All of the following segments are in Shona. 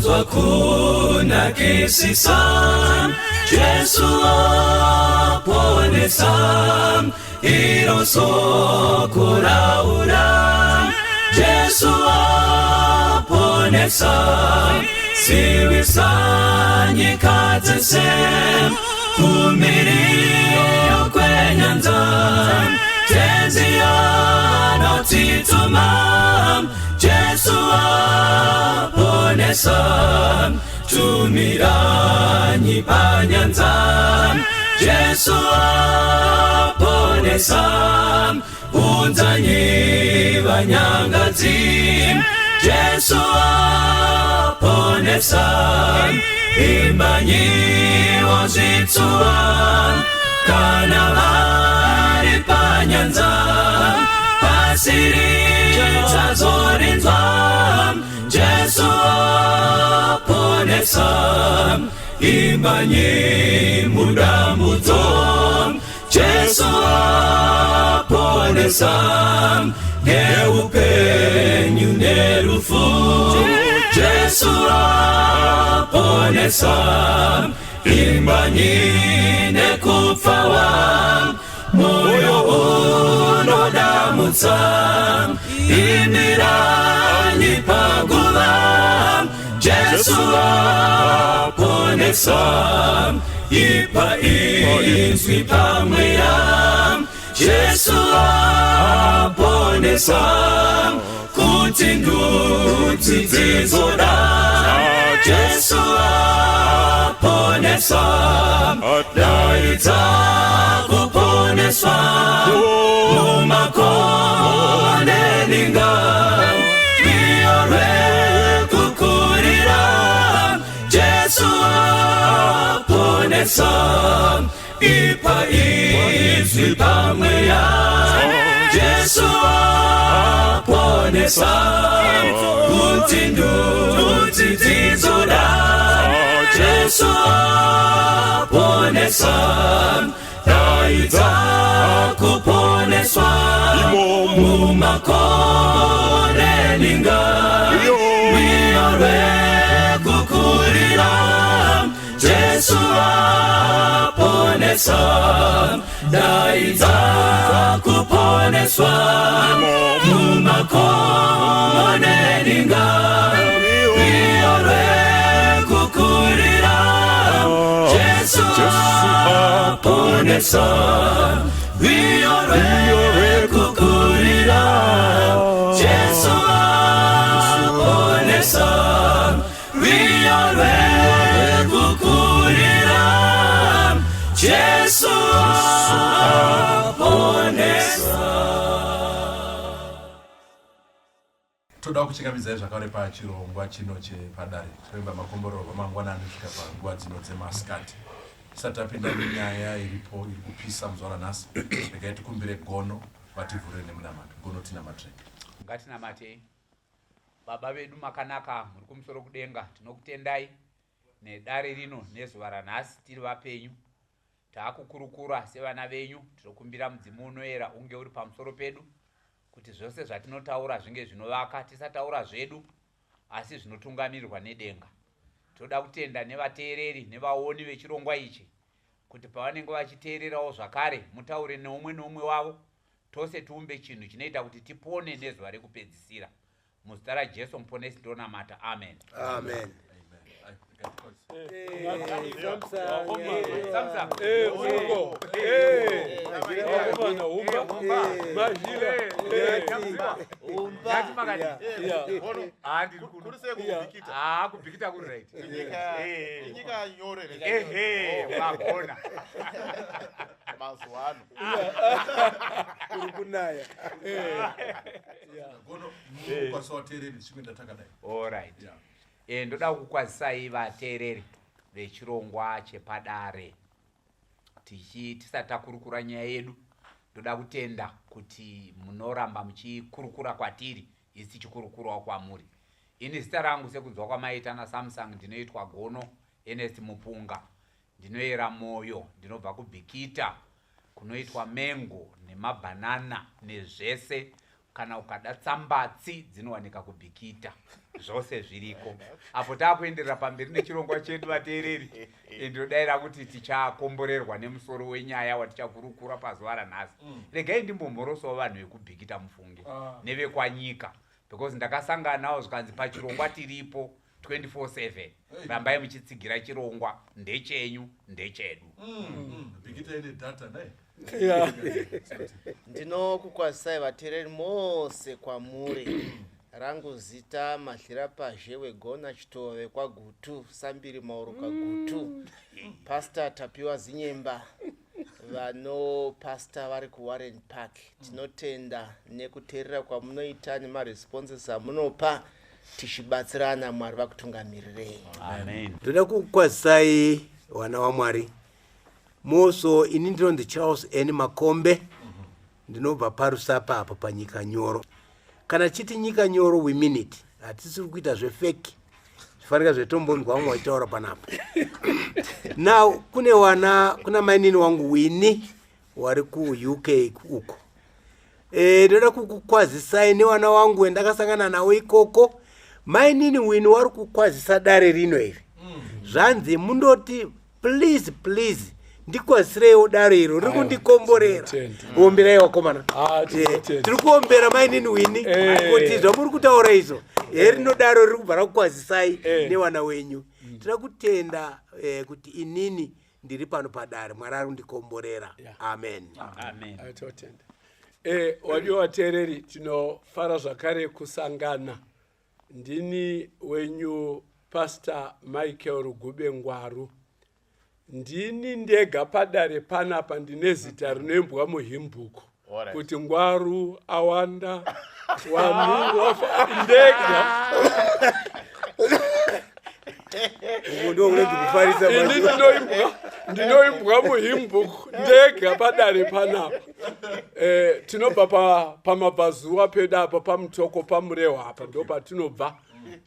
Wanzwa kunakisisa, Jesu aponesa, iro soko laura, Jesu aponesa, siwisa nyika zese, kumirio kwenyanza, tenzia tituma, Jesu aponesa, tumira nyipa nyanza, Jesu aponesa, unzanyi vanyangazi, Jesu aponesa, imbanyi ozitsua, kana vari panyanza, pasiri tazorinzwa, Jesu aponesa, imbanyi mudamudzo, Jesu aponesa, neupenyu nerufu, Jesu aponesa, imbanyi nekufawa, moyo unodamutsa, imiranyi paguva, Jesu aponesa, ipa izwi pamweya, Jesu aponesa, kuti ndudzi dzizoda, Jesu aponesa, daidza kuponeswa, mumakonde ninga, iore kukurira, Jesu aponesa, ipa izwi pamweya, Jesu aponesa, kuti ndudzi dzizoda, Jesu aponesa, daidza kuponeswa, mumakonde ninga, miore kukurira, Jesu aponesa, daidza kuponeswa, mumakonde ninga, miore kukurira, Jesu aponesa, miore kukurira, Jesu aponesa, miore kukurira, Jesu aponesa. Toda kuchingamiza zvakare pachirongwa chino chepadare toimba makomboro mangwanani kusvika panguva dzino dzemasikati. Tisati tapinda nenyaya iripo iri kupisa muzuva ranhasi, regai tikumbire gono vativhurire nemunamato. Gono tinamate. Ngatinamate. Baba vedu makanaka muri kumusoro kudenga, tinokutendai nedare rino nezuva ranhasi tiri vapenyu. Taakukurukura sevana venyu, tinokumbira mudzimu unoera unge uri pamusoro pedu, kuti zvose zvatinotaura zvinge zvinovaka, tisataura zvedu asi zvinotungamirirwa nedenga. Toda kutenda nevateereri nevaoni vechirongwa ichi kuti pavanenge vachiteererawo zvakare mutaure neumwe neumwe wavo, tose tiumbe chinhu chinoita kuti tipone nezuva rekupedzisira. Muzita raJesu muponesi ndonamata. Amen. Amen. Kubikita kuri right. Inyika nyorere. Magona. Mazuano. Kurukunaya. Gono kwasotereri chikwenda takadai. All right. Ndoda kukwazisai vateereri vechirongwa chepadare. Tisati takurukura nyaya yedu, ndoda kutenda kuti munoramba muchikurukura kwatiri, isi tichikurukurawo kwamuri. Ini zita rangu sekunzwa kwamaita naSamsung ndinoitwa Gono Ernest Mupunga. Ndinoyera moyo, ndinobva kubhikita kunoitwa mengo nemabhanana nezvese kana ukada tsambatsi dzinowanika kubhikita zvose zviriko. Apo takuenderera pamberi nechirongwa chedu vateereri, ndinodayira kuti tichakomborerwa nemusoro wenyaya watichakurukura pazuva ranhasi. Regai ndimbomhorosawo vanhu vekubhikita mufunge nevekwanyika, because ndakasangana nawo zvikanzi pachirongwa tiripo 24/7. Rambai muchitsigira chirongwa, ndechenyu ndechedu. Bhikita ine data naye. Ndinokukwazisai vateereri mose kwamuri. Rangu zita Mahlira Pazhe wegona Chitove kwaGutu, Sambiri Mauro kwaGutu. Pastor Tapiwa Zinyemba vano pastor vari kuWarren Park. Tinotenda nekuteerera kwamunoita nemaresponses amunopa, tichibatsirana Mwari vakutungamirirei. Amen. Ndoda kukwazisai wana waMwari. Moso ini ndinonzi Charles N. Makombe, ndinobva paRusapa apa panyika nyoro. Kana chiti nyika nyoro we minute, hatisiri kuita zvefeki zvifanika zvetombonzwa vamwe vachitaura panapa. Now kuna mainini wangu Wini wari ku-UK uko. Ndoda kukukwazisai newana wangu wendakasangana nawo ikoko. Mainini Wini wari kukwazisa dare rino iri. Zvanzi mundoti please ndikwazisirewo dare iro riri kundikomborera. Omberai wakomana. Tiri kuombera mainini Wini kuti zvamuri kutaura izvo rino dare riri kubva rakukwazisai newana wenyu. Tira kutenda kuti inini ndiri pano padare, Mwari ari kundikomborera. Amen. Atotenda. Wadiwa vateereri, tinofara zvakare kusangana. Ndini wenyu Pastor Michael Rugube Ngwaru. Ndini ndega padare panapa ndine zita rinoimbwa muhimbuku kuti Ngwaru awanda wanhu wafa ndega. Ndinoimbwa muhimbuku ndega padare panapa. Tinobva pamabvazuva pedu apa pamutoko pamurewa apa ndo patinobva.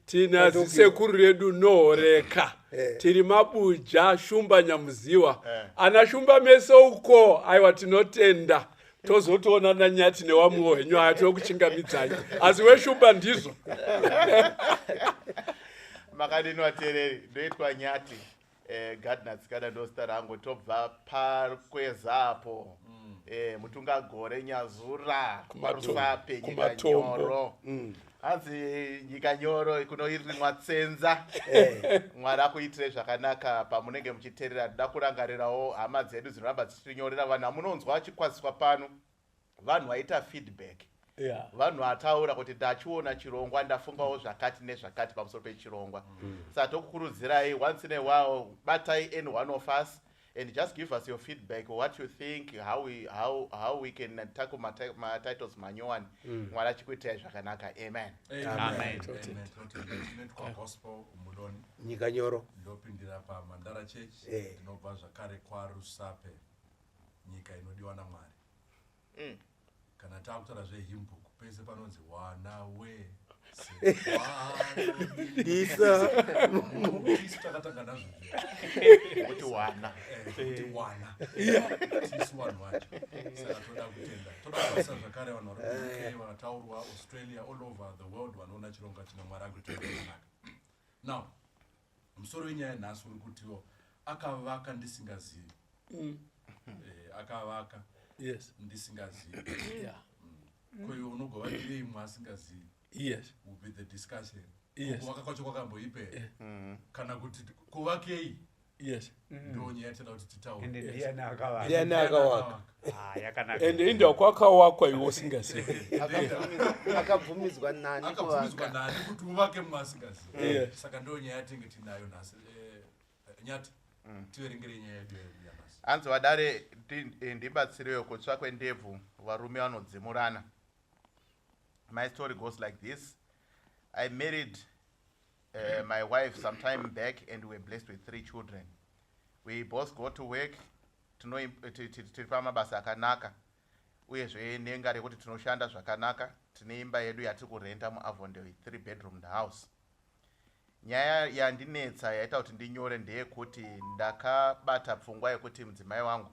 Tina zisekuru redu Nohoreka, tiri Mabuja, Shumba Nyamuziwa. Ana Shumba meso uko, aiwa tinotenda. Tozotoona na Nyati newamuwo henyu atokuchingamidzai. Asi we Shumba ndizo. Makadini vateereri, ndoitwa Nyati. Gardeners kada ndosta rangu tobva parkwezapo. Mutunga gore Nyazura, Rusape, Nyika Nyoro. Hanzi nyika nyoro kunoirimwa tsenza. Mwari akuitire zvakanaka pamunenge muchiteerera. Ndoda kurangarirawo hama dzedu dzinoramba dzichitinyorera. Vanhu vamunonzwa vachikwaziswa pano, vanhu vaita feedback. Vanhu vataura kuti ndachiona chirongwa ndafungawo zvakati nezvakati pamusoro pechirongwa. Saka tokukurudzirai once in a while, batai any one of us and just give us your feedback, what you think, how we can tackle my titles manyowani. Mwari achikuitai zvakanaka. Amen. Amen. Tinotwa gospel umudoni. Nyika nyoro. Ndopindira pa Mandara Church. Ndinobva zvakare kwaRusape, nyika inodiwa naMwari. Kana takutaura zvehimbuku pese panonzi wana we Isa. Tisu takatanga nazvo. Kuti wana. Tisu wanhu wacho. Saka toda kutenda. Toda kubasa zvakare vanhu vari ku UK, vanataurwa Australia, all over the world vanoona chirongwa chino Mwari akuitira zvakanaka. Now, musoro wenyaya nhasi uri kutiwo akavaka ndisingazivi. Akavaka. Yes. Ndisingazivi. Koyo unogova ndiye imwe asingazivi. Yes. Will be the discussion. Yes. Kuvaka kwacho kwakamboipera. Kana kuti kuvakei. Yes. Ndo nyaya tinoda kuti titaure. Ndiani akavaka. Ndiani akavaka. Yakanaka. Ende inda kwakawakwa iwo singazivi. Akabvumidzwa nani akabvumidzwa nani kuti uvake mumasingazivi. Saka ndo nyaya tinge tinayo nhasi. Nyati tiverengere nyaya yedu yanhasi. Hanzi vadare ndibatsirewo kutsva kwendebvu varume vanodzimurana. My story goes like this. I married my wife some time back and we were blessed with 3 children. We both go to work. Tiri pamabasa akanaka. Uyezve nenga rekuti tinoshanda zvakanaka. Tine imba yedu yatiri kurenta muAvondale, 3-bedroom house. Nyaya yandinetsa yaita kuti ndinyore ndeyekuti ndakabata pfungwa yekuti mudzimai wangu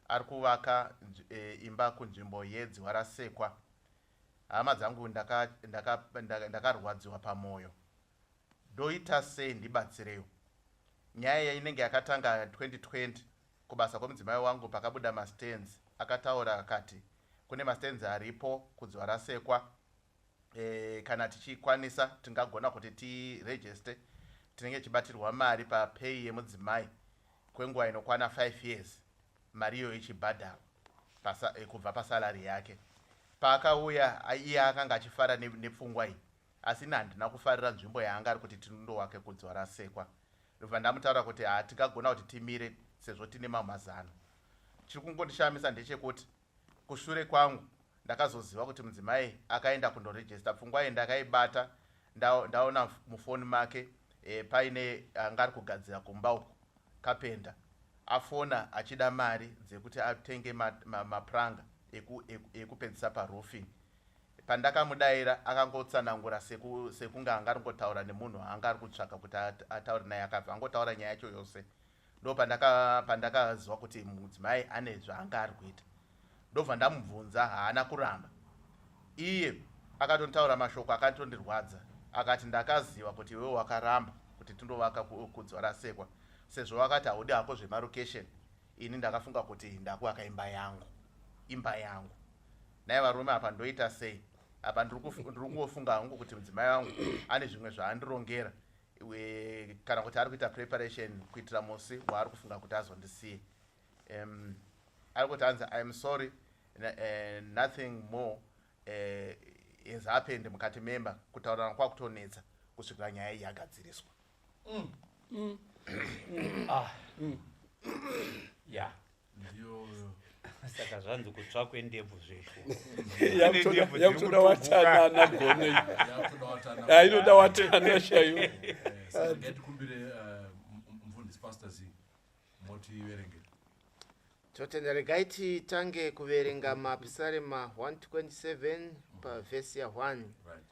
ari kuvaka imba kunzvimbo yedziwa rasekwa. hama dzangu ndakarwadziwa pamoyo, ndoita sei ndibatsirewo. Nyaya inenge yakatanga 2020 kubasa kwemudzimai wangu pakabuda mastands, akataura akati kune mastands aripo kudziva rasekwa, kana tichikwanisa tingagona kuti tiregister, tinenge chibatirwa mari papay yemudzimai kwenguva inokwana 5 years, mari iyo ichibhadharwa kubva pasalari yake. Paakauya iye akanga achifara nepfungwa iyi, asi handina kufarira nzvimbo yaanga ari kuti tinundo wake kudziva rasekwa. Ndobva ndamutaura kuti hatingagona kuti timire sezvo tine mamazano. Chiri kungondishamisa ndechekuti kushure kwangu ndakazoziva kuti mudzimai akaenda kundoregister pfungwa iyi. Ndakaibata ndaona mufoni make paine anga ari kugadzira kumba uko kapenda, afona achida mari dzekuti atenge mapuranga ekupedzisa paroofing. Pandakamudaira akangotsanangura sekunge anga ari ngotaura nemunhu anga ari kutsvaka kuti ataure naye, akabva angotaura nyaya yacho yose. Ndo pandakaziva kuti mudzimai ane zvaanga ari kuita. Ndobva ndamubvunza, haana kuramba. Iye akatontaura mashoko akatondirwadza, akati ndakaziva kuti iwe wakaramba kuti tindovaka kudziva rasekwa, sezvo wakati haudi hako zvemarokesheni. Ini ndakafunga kuti ndakuvaka imba yangu. Naye varume apa ndoita sei? Apa ndiri kungofunga hangu kuti mudzimai wangu ane zvimwe zvaandirongera, kana kuti ari kuita preparation kuitira musi waari kufunga kuti azondisiye. Ari kuti anzi I am sorry, nothing more has happened mukati memba, kutaurana kwakutonetsa kusvikira nyaya iyi yagadziriswa. Ya. Saka zvanzi kutsva kwendebvu zveshu. Yakutoda watana nagone. Inoda watana shayo. Ngatikumbire mufundisi Pastor Z moti iverenge. Totenda regai titange kuverenga mapisarema 127 paverse ya 1. Right.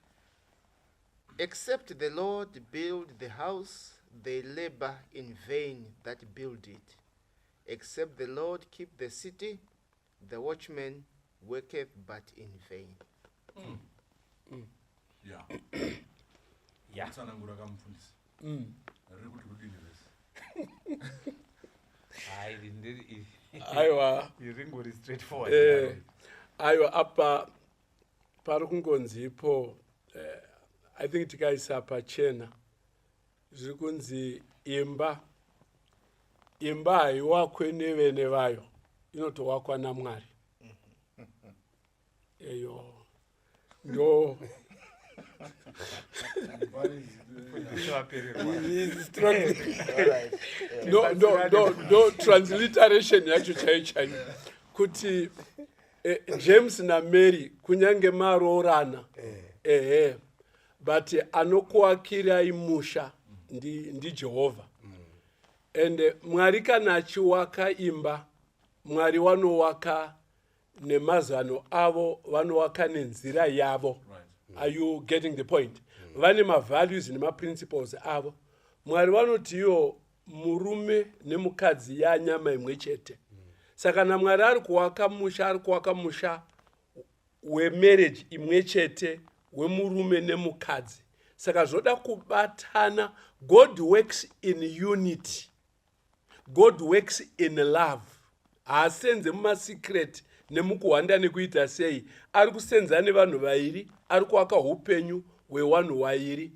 Except the Lord build the house, they labor in vain that build it. Except the Lord keep the city, the watchman worketh but in vain. Yeah. Yeah. Tsanangura kamufundisi. Rikuti kudini vese. Aiwa. Iringori straightforward. Aiwa apa pari kungonzipo I think tikaisa pachena zviri kunzi imba haiwakwe nevene vayo, inotowakwa naMwari. Eyo ndo no transliteration yacho chaiyo kuti James na Mary kunyange maroorana but anokuakirai musha ndi Jehovha. And Mwari kana achiwaka imba, Mwari vanowaka nemazano avo, vanowaka nenzira yavo. Are you getting the point? Vane ma-values nema-principles avo. Mwari vanoti iyo murume nemukadzi yanyama imwe chete. Saka na Mwari ari kuwaka musha wemarriage imwe chete, wemurume nemukadzi. Saka zvoda kubatana. God works in unity. God works in love. Haasenze mumasecret nemukuhwanda nekuita sei. Ari kusenza nevanhu vairi, ari kuwaka upenyu hwevanhu vairi.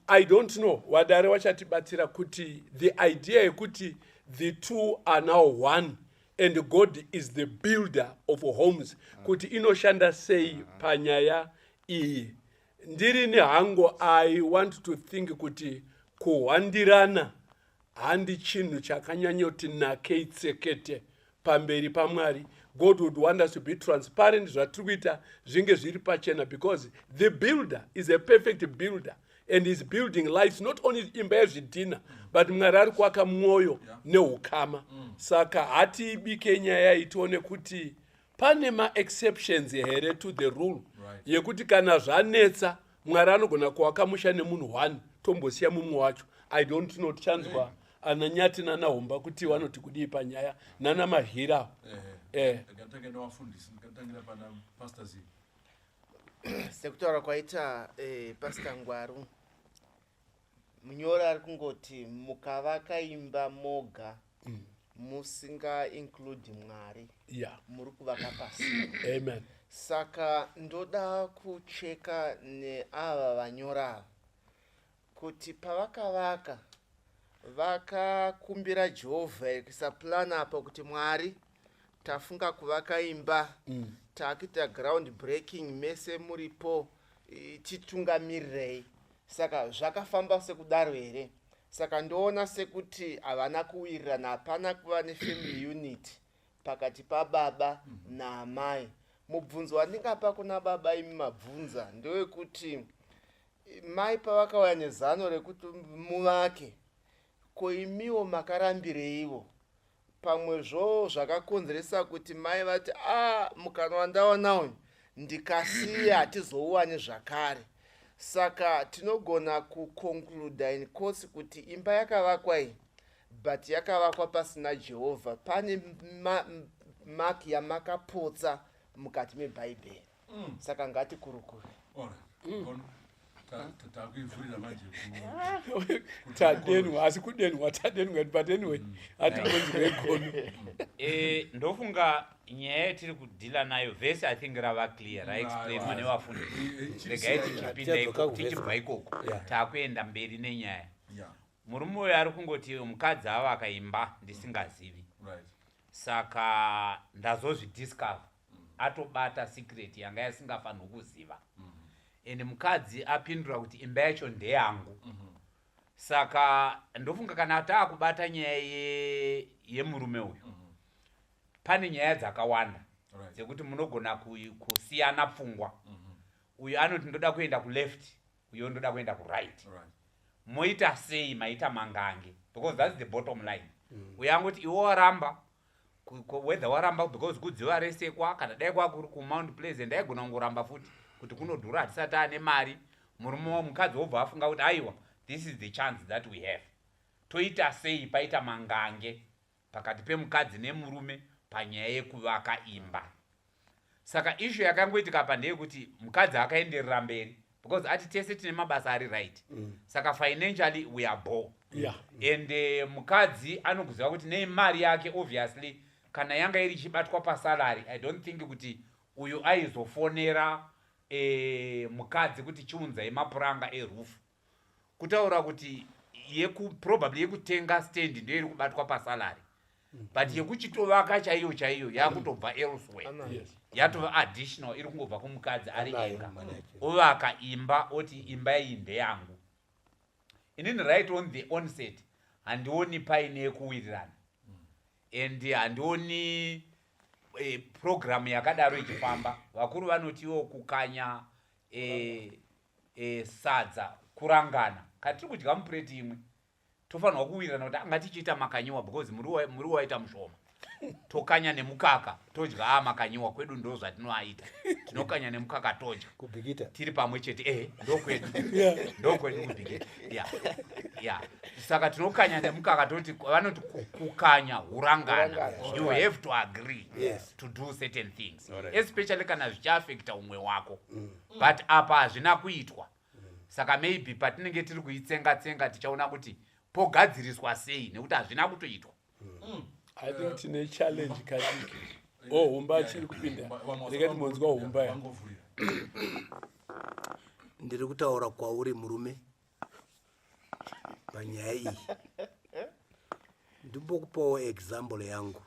I don't know wadare wachatibatira kuti the idea yekuti the two are now one and God is the builder of homes, kuti inoshanda sei panyaya iyi. Ndiri nehango I want to think kuti kuhwandirana handi chinhu chakanyanyoti nakei tsekete pamberi paMwari. God would want us to be transparent, zvatiri kuita zvinge zviri pachena, because the builder is a perfect builder and is building lives, not only imba yezvidhina but Mwari ari kuwaka mwoyo neukama. Saka hatibike nyaya itione kuti pane ma-exceptions here to the rule, yekuti kana zvanetsa Mwari anogona kuwaka musha nemunhu one tombosiya mumwe wacho. I don't know, tichanzwa ananyati nanahomba kuti vanoti kudii panyaya nana mahira. Ngatange ndawafundisi, ngatangira pana Pastor Z. sekutaura kwaita Pastor Ngwaru, munyora ari kungoti mukavaka imba moga musinga include Mwari, muri kuvaka pasi. Amen. Saka ndoda kucheka neava vanyora kuti pavakavaka vakakumbira Jehovha kuisa plan apa kuti Mwari tafunga kuvaka imba, takuita ground breaking mese muripo, titungamirirei. Saka zvakafamba sekudaro here. Saka ndoona sekuti havana kuwirirana, hapana kuva nefamily unit pakati pababa naamai. Mubvunzo wandingapa kuna baba imi mabvunza ndewekuti mai pavakauya nezano rekuti muvake, ko imiwo makarambireiwo? Pamwezvo zvakakonzeresa kuti mai vati mukana wandaona uyu ndikasiya hatizouwani zvakare. Saka tinogona kuconcluda in course kuti imba yakavakwa iyi but yakavakwa pasina Jehovha. Pane maki yamakapotsa mukati mebhaibheri. Saka ngatikurukure. takuivhurira manje tadenwa asi kudenwa tadenwa but anyway atikonzwe gono. Ndofunga nyaya yatiri kudhila nayo vhesi I think rava clear raexplainwa nevafundi. Regai tichipinda tichibva ikoko takuenda mberi nenyaya. Murume uyo ari kungoti mukadzi avaka imba ndisingazivi. Saka ndazozvidiscover atobata secret yanga yasingafanirwi kuziva. And mukadzi apindura kuti imba yacho ndeyangu. Saka ndofunga kana taakubata nyaya yemurume uyu pane nyaya dzakawanda dzekuti munogona kusiyana pfungwa. Uyu anoti ndoda kuenda kuleft, uyo ndoda kuenda kuright. Moita sei maita mangange, because that's the bottom line. Uyu angoti iwe waramba, whether waramba because kudziva resekwa kana dai kwakuri kuMount Pleasant ndaigona kungoramba futi kuti kunodhura hatisati ane mari. Murume womukadzi wobva afunga kuti aiwa, this is the chance that we have. Toita sei paita mangange pakati pemukadzi nemurume panyaya yekuvaka imba. Saka issue yakangoitika apa ndeyekuti mukadzi akaenderera mberi because ati tese tine mabasa ari right. Saka financially we are poor. And mukadzi anokuziva kuti nemari yake obviously kana yanga iri chibatwa pasalary, I don't think kuti uyu aizofonera mukadzi kuti chiunzai mapuranga erufu. Kutaura kuti probably yekutenga stand ndio iri kubatwa pasalary. But yekuchitovaka chaiyo chaiyo yakutobva elsewhere. Yatova additional iri kungobva kumukadzi ari ega. Ovaka imba oti imba iyi ndeyangu. Inini right on the onset handioni paine kuwirirana. And handioni program yakadaro ichifamba. Vakuru vanotiwo kukanya sadza kurangana. Katiri kudya mupureti imwe tofanirwa kuwirirana kuti anga tichiita makanyiwa because muri waita mushoma. Tokanya nemukaka todya makanyiwa kwedu ndo zvatinoaita. Tinokanya nemukaka todya kubhikita tiri pamwe chete ndokwedu ndokwedu kubhikita. Saka tinokanya nemukaka toti vanoti kukanya hurangana. You have to agree to do certain things, especially kana zvichiafekta umwe wako. But apa hazvina kuitwa. Saka maybe patinenge tiri kuitsenga tsenga tichaona kuti pogadziriswa sei nekuti hazvina kutoitwa. I think tine challenge katiki. Humba chiri kupinda. Ndikati monzwa humba ya. Ndiri kutaura kwauri murume panyaya iyi. Ndimbokupawo example yangu.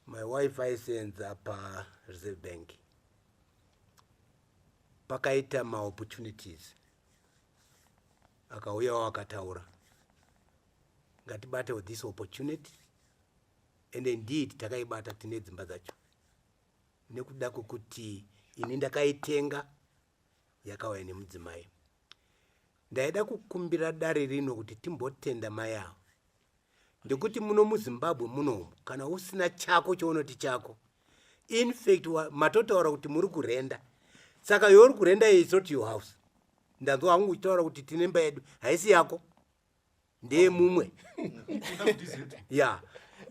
My wife aisenza pa Reserve Bank. Pakaita opportunities. Akauya wakataura. Ngatibate with this opportunity. And indeed takaibata tine dzimba dzacho. Nekuda kuti ini ndakaitenga yakauya nemudzimai. Ndaida kukumbira dare rino kuti timbotenda mai avo. Ndekuti muno muZimbabwe muno kana usina chako chounoti chako. In fact matotaura kuti muri kurenda. Saka yori kurenda is not your house. Ndanzwa hangu kutaura kuti tine imba yedu haisi yako. Ndiye mumwe.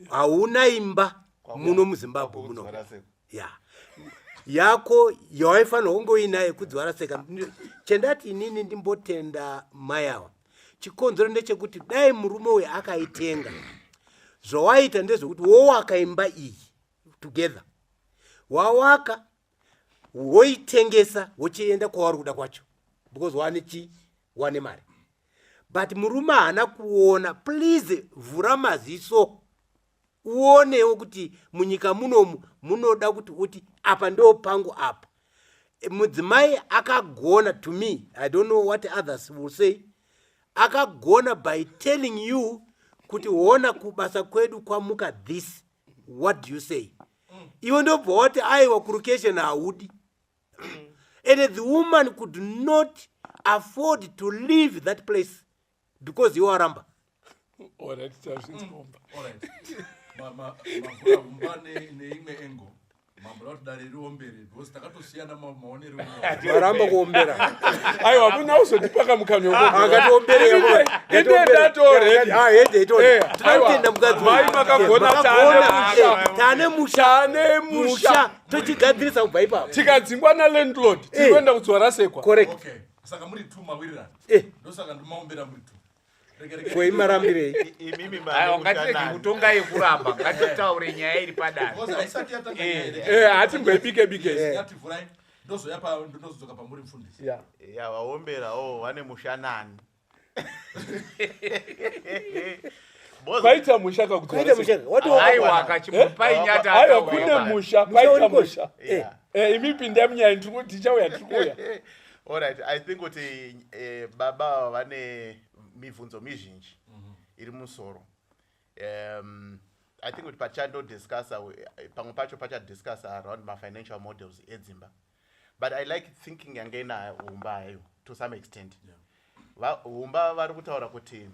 Hauna imba muno muZimbabwe muno. yako yawaifanira kunge uinayo kudzivaraseka. Chendati inini ndimbotenda mai ava, chikonzero ndechekuti dai murume uyu akaitenga, zvawaita ndezvekuti wowaka imba iyi together, wawaka woitengesa wochienda kwavari kuda kwacho, because wane mari. But murume haana kuona. Please vhura maziso uonewo kuti munyika munomu munoda kuti apa ndo pangu apa. Mudzimai akagona, to me, I don't know what others will say, akagona by telling you kuti wona kubasa kwedu kwamuka this, what do you say? Iwe ndobva wati aiwa kurukesheni haudi. And the woman could not afford to leave that place because you are ramba. Alright. Mavura umbane neimwe engo. Mambo dari ruombere because takatosiyana maonero. Maramba kuombera. Aiwa kuna usondipaka mukano wako. Akatiombere yako. Tunatenda mukadzi. Mai makagona tane musha. Tochigadzirisa kubva. Tikadzingwa na landlord, tinoenda kudzwarasekwa. Correct. Okay. Saka muri tuma wirira. Ndosaka ndimaombera muri tu. Kwe marambire. Imimi Aiwa ngatiri kutonga yekuramba. Ngatitaure nyaya iri padare. Because aisati yatanga nyaya. Hati mbepike. Yati vurai. Ndozo yapa ndozodzoka pamuri mfundisi. Ya waombera vane mushanani. Paita mushaka kudzwarasekwa. Aiwa akachimupai nyata. Aiwa kune musha, paita musha. Imipinda munyaya tichauya tikuya. Alright, I think kuti baba vane mibvunzo mizhinji iri musoro. I think kuti pachando discussa pamwe pacho discuss around my financial models edzimba. But I like thinking yangena umba hayo to some extent. Umba vari kutaura kuti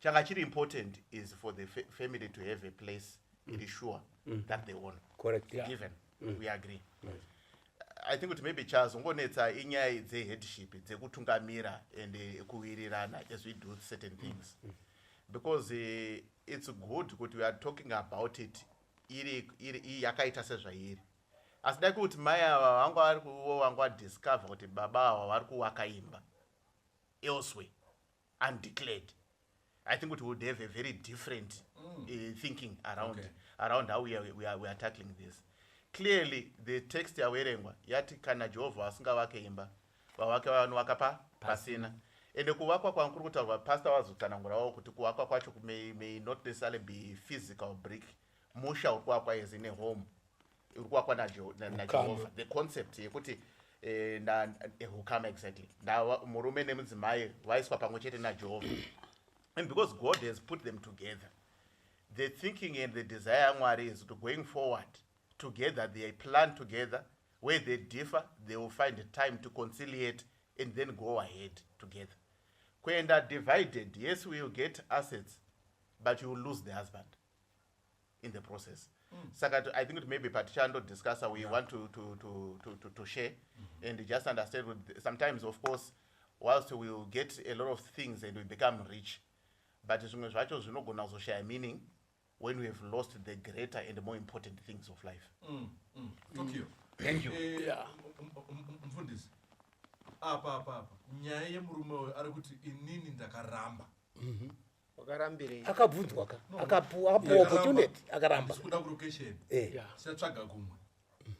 changa chiri important is for the family to have a place it is sure that they own. Correct. Given. We agree. I think kuti maybe Charles ungonetsa inyaya dzeheadship dzekutungamira and kuwirirana as we do certain things. Because it's good kuti we are talking about it iri yakaita sezvairi. Asidai kuti mai ava vanga discover kuti baba ava vari kuwaka imba elsewhere undeclared. I think we would have a very different thinking around how we are tackling this. Clearly, the text yawerengwa yati kana Jehovah asingavake imba vavake vanovaka pasina. Ende kuvakwa kwankuri kutaurwa pastor wazotsanangurawo kuti kuvakwa kwacho may not necessarily be physical brick. Musha uri kuvakwa as in a home. Uri kuvakwa naJehovah. The concept yekuti hukama exactly. Murume nemudzimai vaiswa pamwe chete naJehovah. And because God has put them together, the thinking and the desire is to going forward together, they plan together. Where they differ, they will find a time to conciliate and then go ahead together. When they're divided, yes, we will get assets, but you will lose the husband in the process. Second, I think it may be particular discuss how we want to share and just understand. Sometimes, of course, whilst we will get a lot of things and we become rich, but it's not going to share meaning when we have lost the greater and the more important things of life. Thank you. Mfundisi. Apa. Nyaya yemurume ari kuti inini ndakaramba. Wakarambire. Akabvunzwa akapuwa opportunity akaramba. Sikuda kulocation. Siyatsvaga kumwe.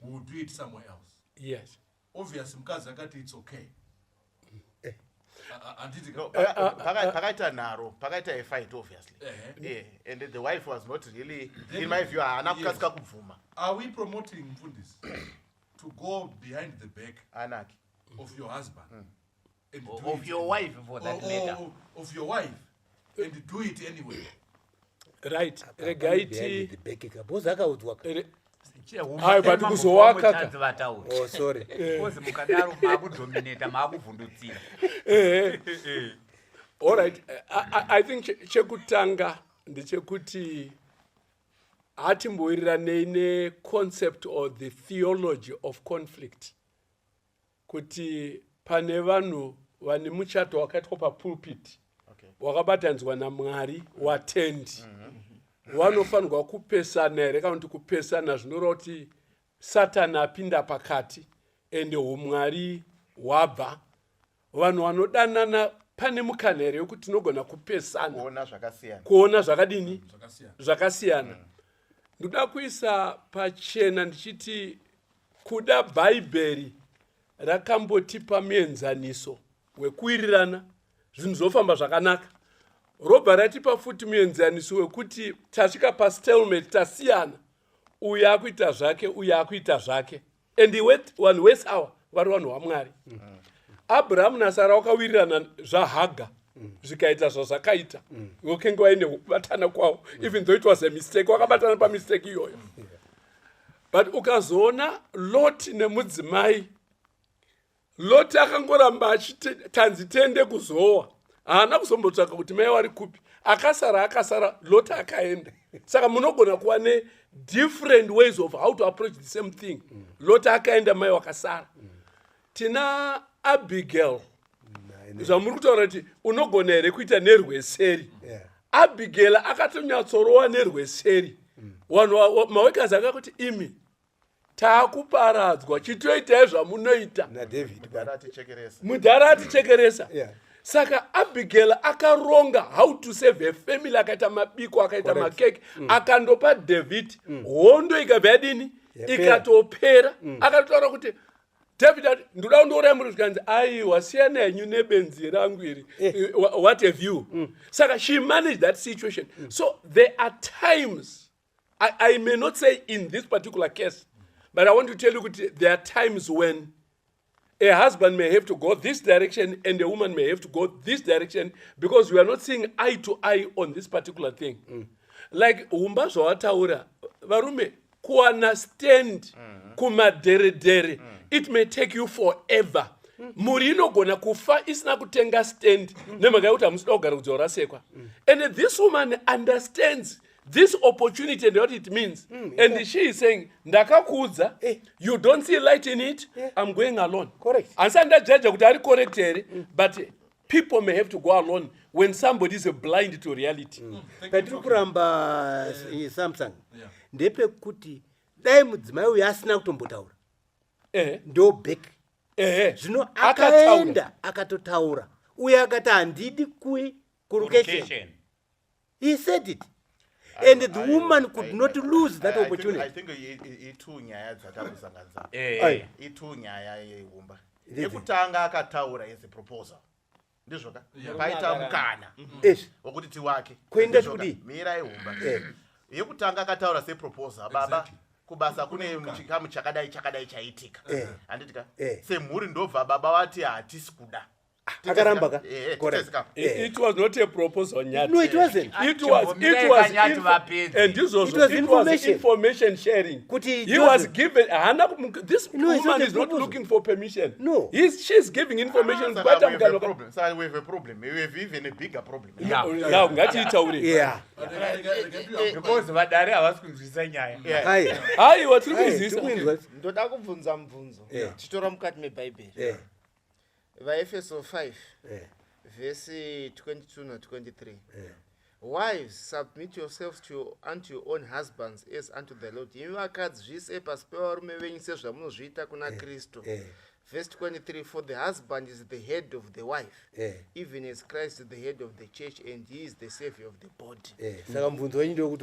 We will do it somewhere else. Yes. Obviously mkazi akati it's okay. Pakaita naro, pakaita a fight obviously. And the wife was not really, in my view, anakukasika kubvuma. Are we promoting Mfundisi to go behind the back of your husband? And Of your wife for that matter. Of your wife. And do it anyway. Right. Regaiti. Boza akaudzwa. Hai but kuzowaka. Oh sorry. Kozi mukadaro makudominate makuvhundutsira. All right. I think chekutanga ndechekuti hatimbowirirane ne concept or the theology of conflict. Kuti pane vanhu vane muchato wakaitwa papulpit wakabatanzwa naMwari watendi. Vanofanirwa kupesana here kana kuti kupesana zvinoreva kuti Satani apinda pakati ende umwari hwabva, vanhu vanodanana pane mukana here wekuti tinogona kupesana kuona zvakadini zvakasiyana. Ndoda kuisa pachena ndichiti kuda bhaibheri rakambotipa muenzaniso wekuwirirana zvinhu zvofamba zvakanaka, robva ratipa futi muenzaniso wekuti tasvika pastalemate, tasiyana, uyu akuita zvake, uyu akuita zvake, and vanhu vese ava vari vanhu vaMwari. Abrahamu naSara wakawirirana zvaHaga zvikaita zvazvakaita, ngokenge vaine kubatana kwavo, even though it was a mistake, wakabatana pamistake iyoyo. But ukazoona Loti nemudzimai, Loti akangoramba tanzi tende kuzowa, haana kuzombotsvaka kuti mai wari kupi, akasara, Loti akaenda. Saka munogona kuva ne different ways of how to approach the same thing. Loti akaenda, mai wakasara. Tina Abigail, zvamuri kutaura kuti unogona here kuita nerweseri. Abigail akatonyatsorowa nerweseri. Vanhu mawekazi akakuti imi taakuparadzwa, chitoitai zvamunoita. Mudhara atichekeresa. Saka Abigail akaronga how to save a family, akaita mabiko, akaita makeke, akandopa David, hondo ikabva yadini, ikatopera. Akatotaura kuti David, ndoda kundouraya muri zvikanzi, aiwa siyana henyu nebenzi rangu iri, what have you? Saka she managed that situation. So there are times, I may not say in this particular case, but I want to tell you that there are times when a husband may have to go this direction and a woman may have to go this direction because we are not seeing eye to eye on this particular thing. Like umba zvawataura, varume, kuunderstand kumadere, it may take you forever. Muri inogona kufa isina kutenga stand nemhaka yekuti hamusida kugara kudzorasekwa. And this woman understands this opportunity and what it means. And she is saying, ndakakuudza, you don't see light in it, I'm going alone. Correct. And sanda jaja kuti ari correct here, but people may have to go alone when somebody is blind to reality. Petru kuramba Samsung. Ndepe kuti dai mudzimai uyu asina kutombotaura. Ndo back. Zvino akaenda akatotaura. Uye akati handidi kurucation. He said it. And the woman could not lose that opportunity. I think itu nyaya dzatakusanganisa. Itu nyaya yeumba. Yekutanga akataura as a proposal. Ndizvoka? Paita mukana. Wokuti tiwake. Kuenda kudi. Mira yeumba. Yekutanga akataura se proposal baba. Kubasa kune muchikamu chakadai chaitika. Handitika. Semhuri ndobva baba vati hatisi kuda. Akaramba. It was not a proposal. No, it wasn't. It was information sharing. He was given. This woman is not looking for permission. No. She's giving information. We have a problem. So we have a problem. We have even a bigger problem. Yeah. Because Padare havasi kunzwisa nyaya. Aiwa tiri kunzwisa. Ndoda kubvunza mubvunzo. Titora mukati mebhaibheri. Vaefeso 5 verse 22 na 23. Wives, submit yourselves unto your own husbands as unto the Lord. Imi vakadzi zvise pasi pevarume venyu sezvamunozviita kuna Kristu. Verse 23, for the husband is the head of the wife, even as Christ is the head of the church, and he is the savior of the body. Saka mubvunzo wenyu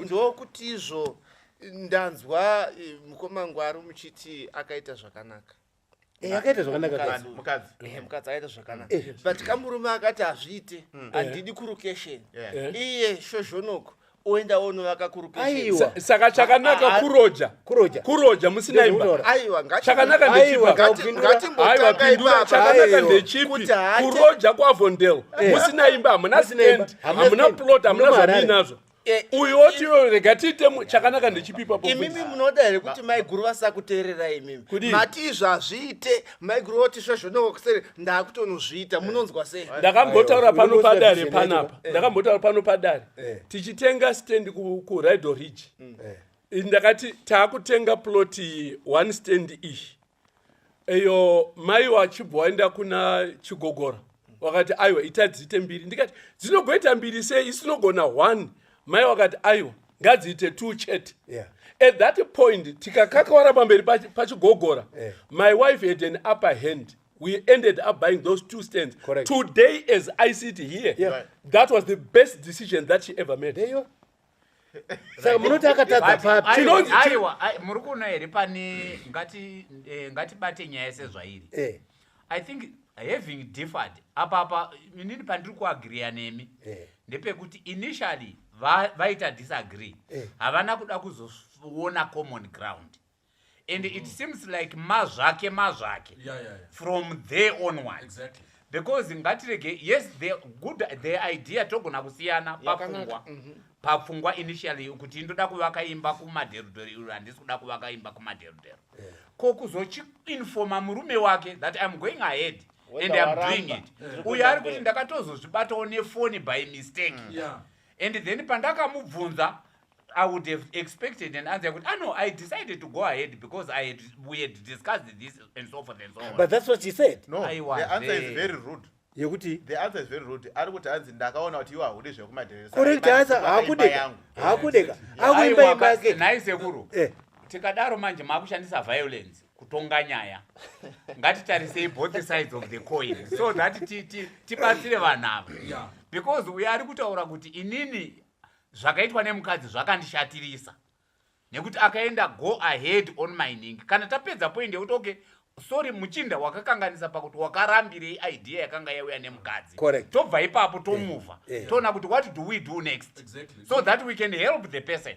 ndokuti izvo ndanzwa mukomangwari muchiti akaita zvakanaka. Akaita zvakanaka mukadzi aita zvakanaka. But kamurume akati hazviite, handidi kurukesheni. Iye shozhonoko oenda onovaka kurukesheni. Saka chakanaka kuroja musina imba. Aiwa chakanaka ndechipi kuroja kwavondel musina imba, hamuna stand, hamuna plot, hamuna zvamii nazvo. Uyu oti rega tiite chakanaka ndechipi papo. Imimi munoda here kuti maiguru vasakuteerera imimi. Mati zvazviite maiguru oti shozhonoko kusere ndakutonozviita munonzwa sei? Ndakambotaura pano Padare panapa. Tichitenga stand kuRido Ridge. Ndakati taakutenga plot 1 stand ishi. Eyo mai wachibva waenda kuna Chigogora. Wakati aiwa itadziite mbiri. Ndikati dzinogoita mbiri sei isinogona 1. Mai wakati aiwa ngadziite 2 chete. At that point, tikakakawara pamberi pachigogora, my wife had an upper hand. We ended up buying those 2 stands. Correct. Today, as I sit here, Yeah. that was the best decision that she ever made. There you are. Saka munotaka tadza papi. aiwa muri kuona here pane ngatibate nyaya sezvairi. I think having differed apapa inini pandiri kuagreeya nemi ndepekuti initially vaita disagree havana kuda kuzoona common ground, and it seems like mazvake from there onwards. Exactly. Because ngatirege, yes, the idea togona kusiyana papfungwa initially kuti ndoda kuvaka imba kumadherodhero, handisi kuda kuvaka imba kumadherodhero. Ko kuzochiinforma murume wake that I'm going ahead and I'm doing it. Uyo ari kuti ndakatozozvibatawo nefoni by mistake. And then pandakamubvunza, I would have expected an answer. No, I decided to go ahead because we had discussed this and so forth and so on. But that's what she said. No, the answer is very rude. Yekuti? The answer is very rude. Ari kuti hanzi ndakaona kuti iwa haudi zvekumadheredhero. Correct answer. Hakudeka. Akuimba imba yake. Nai sekuru. Tikadaro manje makushandisa violence kutonga nyaya. Ngatitarisei both sides of the coin so that tibatsire vanhu ava. Because we are kutaura kuti inini zvakaitwa nemukadzi zvakandishatirisa nekuti akaenda go ahead on mining. Kana tapedza point yekuti okay, sorry muchinda wakakanganisa pakuti wakarambirei idea yakanga yauya nemukadzi. Tobva ipapo tomuvha toona kuti what do we do next. Exactly. So that we can help the person.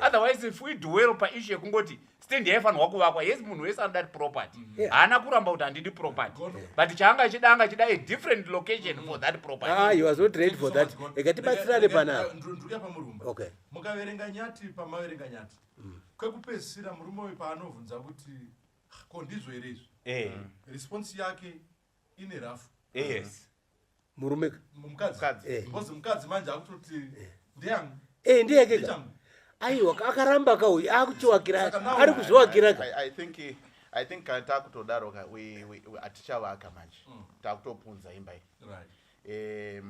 Otherwise if we dwell paissue yekungoti stand yaifanirwa kuvakwa, yes munhu wese anoda property, haana kuramba kuti handidi property, but chaanga achida a different location for that property. He was not ready for that. Ekatibatsirane panapa. Ndruka pamurumba. Okay. Mukaverenga nyati pamaverenga nyati. Kwekupedzisira murume uyu paanovhunza kuti ko ndizvo here izvi. Response yake ine rafu. Yes. Murume mukadzi. Because mukadzi manje akutoti ndiyangu. Ndiyake. Aiwa akaramba kauyi akuchiwakira ari kuzviwakira. I think kana takutodaroka we atichavaka manje. Takutopunza imba iyi. Right.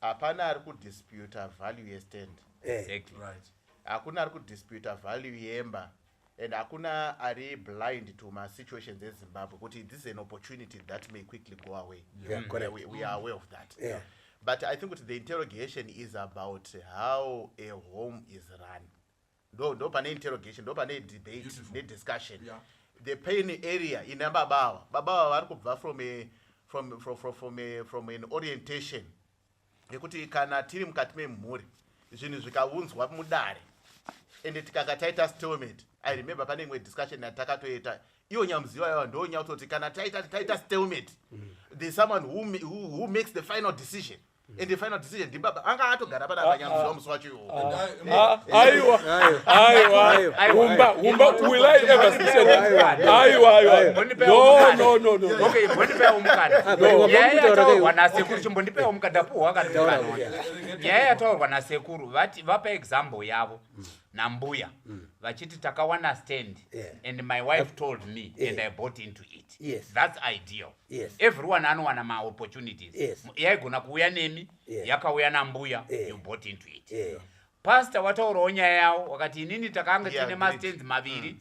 Hapana ari kudispute value yestand. Exactly. Right. Hakuna ari kudispute value yemba. And hakuna ari blind to my situations in Zimbabwe. Kuti this is an opportunity that may quickly go away. We are aware of that. But I think the interrogation is about how a home is run. No pane interrogation, no pane debate, no discussion. The pain area in Babawa vari kubva from an orientation yekuti kana tiri mukati memhuri zvinhu zvikaunzwa mudare ende tikakataita stalemate. I remember pane imwe discussion yatakatoita iyo nyamuziva yava ndo nyatoti kana taita stalemate, there's someone who makes the final decision. And the final decision ndibaba anga atogara pana kanyamuziva musi wacho aiwa will I ever say that? aiwa no okay mbondipewa umukana nyaya yataurwa nasekuru chimbondipewa umukana puwa akataura nyaya yataurwa nasekuru vapa example yavo nambuya vachiti takawana stand and my wife told me and I bought into it. That's ideal. Everyone anowana ma opportunities. Yaigona kuuya nemi yakauya nambuya, you bought into it. Pastor wataurawo nyaya yawo wakati inini takanga tine mastands maviri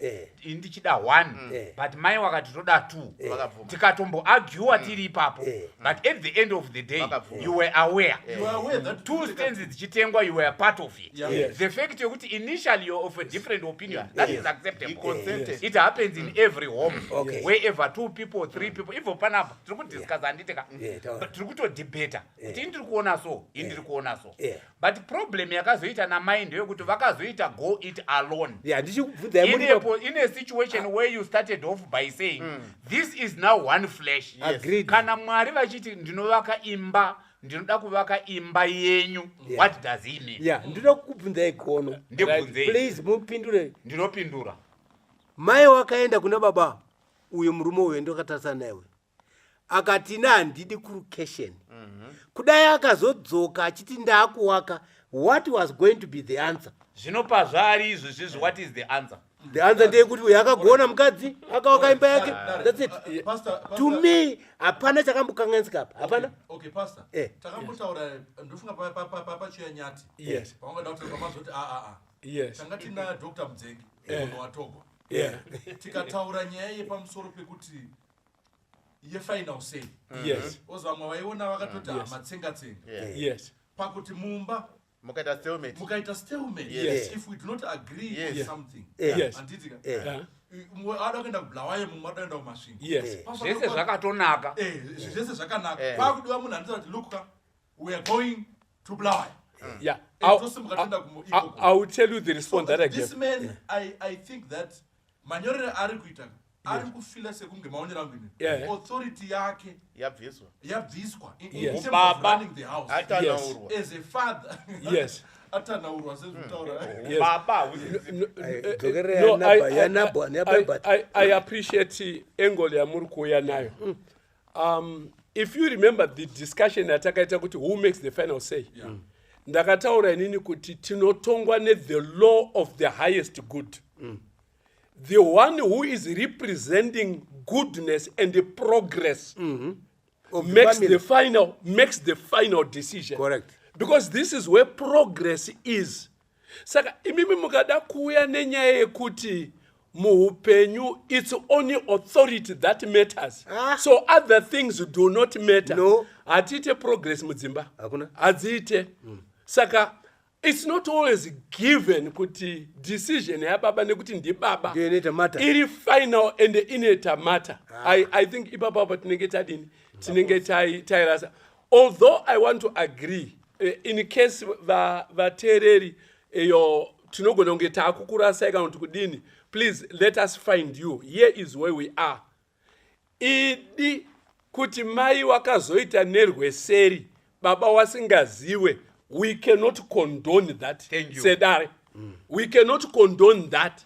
ndichida 1 but mai wakati toda 2 tikatomboargua tiri ipapo but at the end of the day you were aware that 2 stands dzichitengwa, you were part of it. The fact yekuti initially you're of a different opinion, that is acceptable. It happens in every home wherever 2 people 3 people ivo panapa tiri kudiscuss handiteka tiri kutodebata kuti indiri kuona so indiri kuona so, but problem yakazoita namai ndeyekuti vakazoita go it alone. In a situation where you started off by saying this is now one flesh. Kana mwari vachiti ndinovaka imba ndinoda kuvaka imba yenyu, what does he mean? Ndinoda kukubvunza ikono. Please mupindure. Ndinopindura. Mai wakaenda kuna baba uyo murume uyo ndokatarisana naye akati ndidi kulocation. Kudai akazodzoka achiti ndakuwaka, what was going to be the answer? Zvinopa zvari izvi what is the answer? The answer ndeyekuti uyo akagona mukadzi akawaka imba yake. That's it. To me hapana chakambokanganisika apa. Hapana? Okay pastor. Takambotaura ndofunga pachiya nyati. Pavangada kuti pamazoti Yes. tanga tina Dr. Mzengi munhu watogwa tikataura nyaya yepamusoro pekuti yefinal say Yes. ozvamwe vaiona vakatoti matsenga-tsenga Yes. pakuti mumba mukaita stalemate. Yes. if we do not agree on something Yes. anditika mumwe ada kuenda kublawaye mumwe ada kuenda kumasvingo Yes. zvese zvakatonaka zvese zvakanaka kwakudiwa munhu andisa kuti look we are going to blawaye. Yeah, I will tell you the response that I gave. This man, I think that manyorere ari kuita ari kufila sekunge maonera ngini authority yake yabviswa in terms of running the house as a father. Yes. Atanaurwa sezvitaura. I appreciate angle ya muri kuuya nayo. If you remember the discussion yatakaita kuti who makes the final say. Ndakataura inini kuti tinotongwa the law of the highest good. The one who is representing goodness and the progress makes the final decision. Correct. Because this is where progress is. Saka imimi mukada kuya nenyaya yekuti muhupenyu it's only authority that matters. So other things do not matter. No. Atite progress mudzimba. Hakuna. Adzite. Saka it's not always given kuti decision ya baba nekuti ndi baba iri final and ineta matter. I think ibaba tinenge tadini tinenge tairasa. Although I want to agree in case vatereri yo tinogona kunge takukurasai kana kuti kudini, please let us find you. Here is where we are. Idi kuti mai wakazoita nerweseri baba wasingaziwe, we cannot condone that. Thank you. Sedare. We cannot condone that.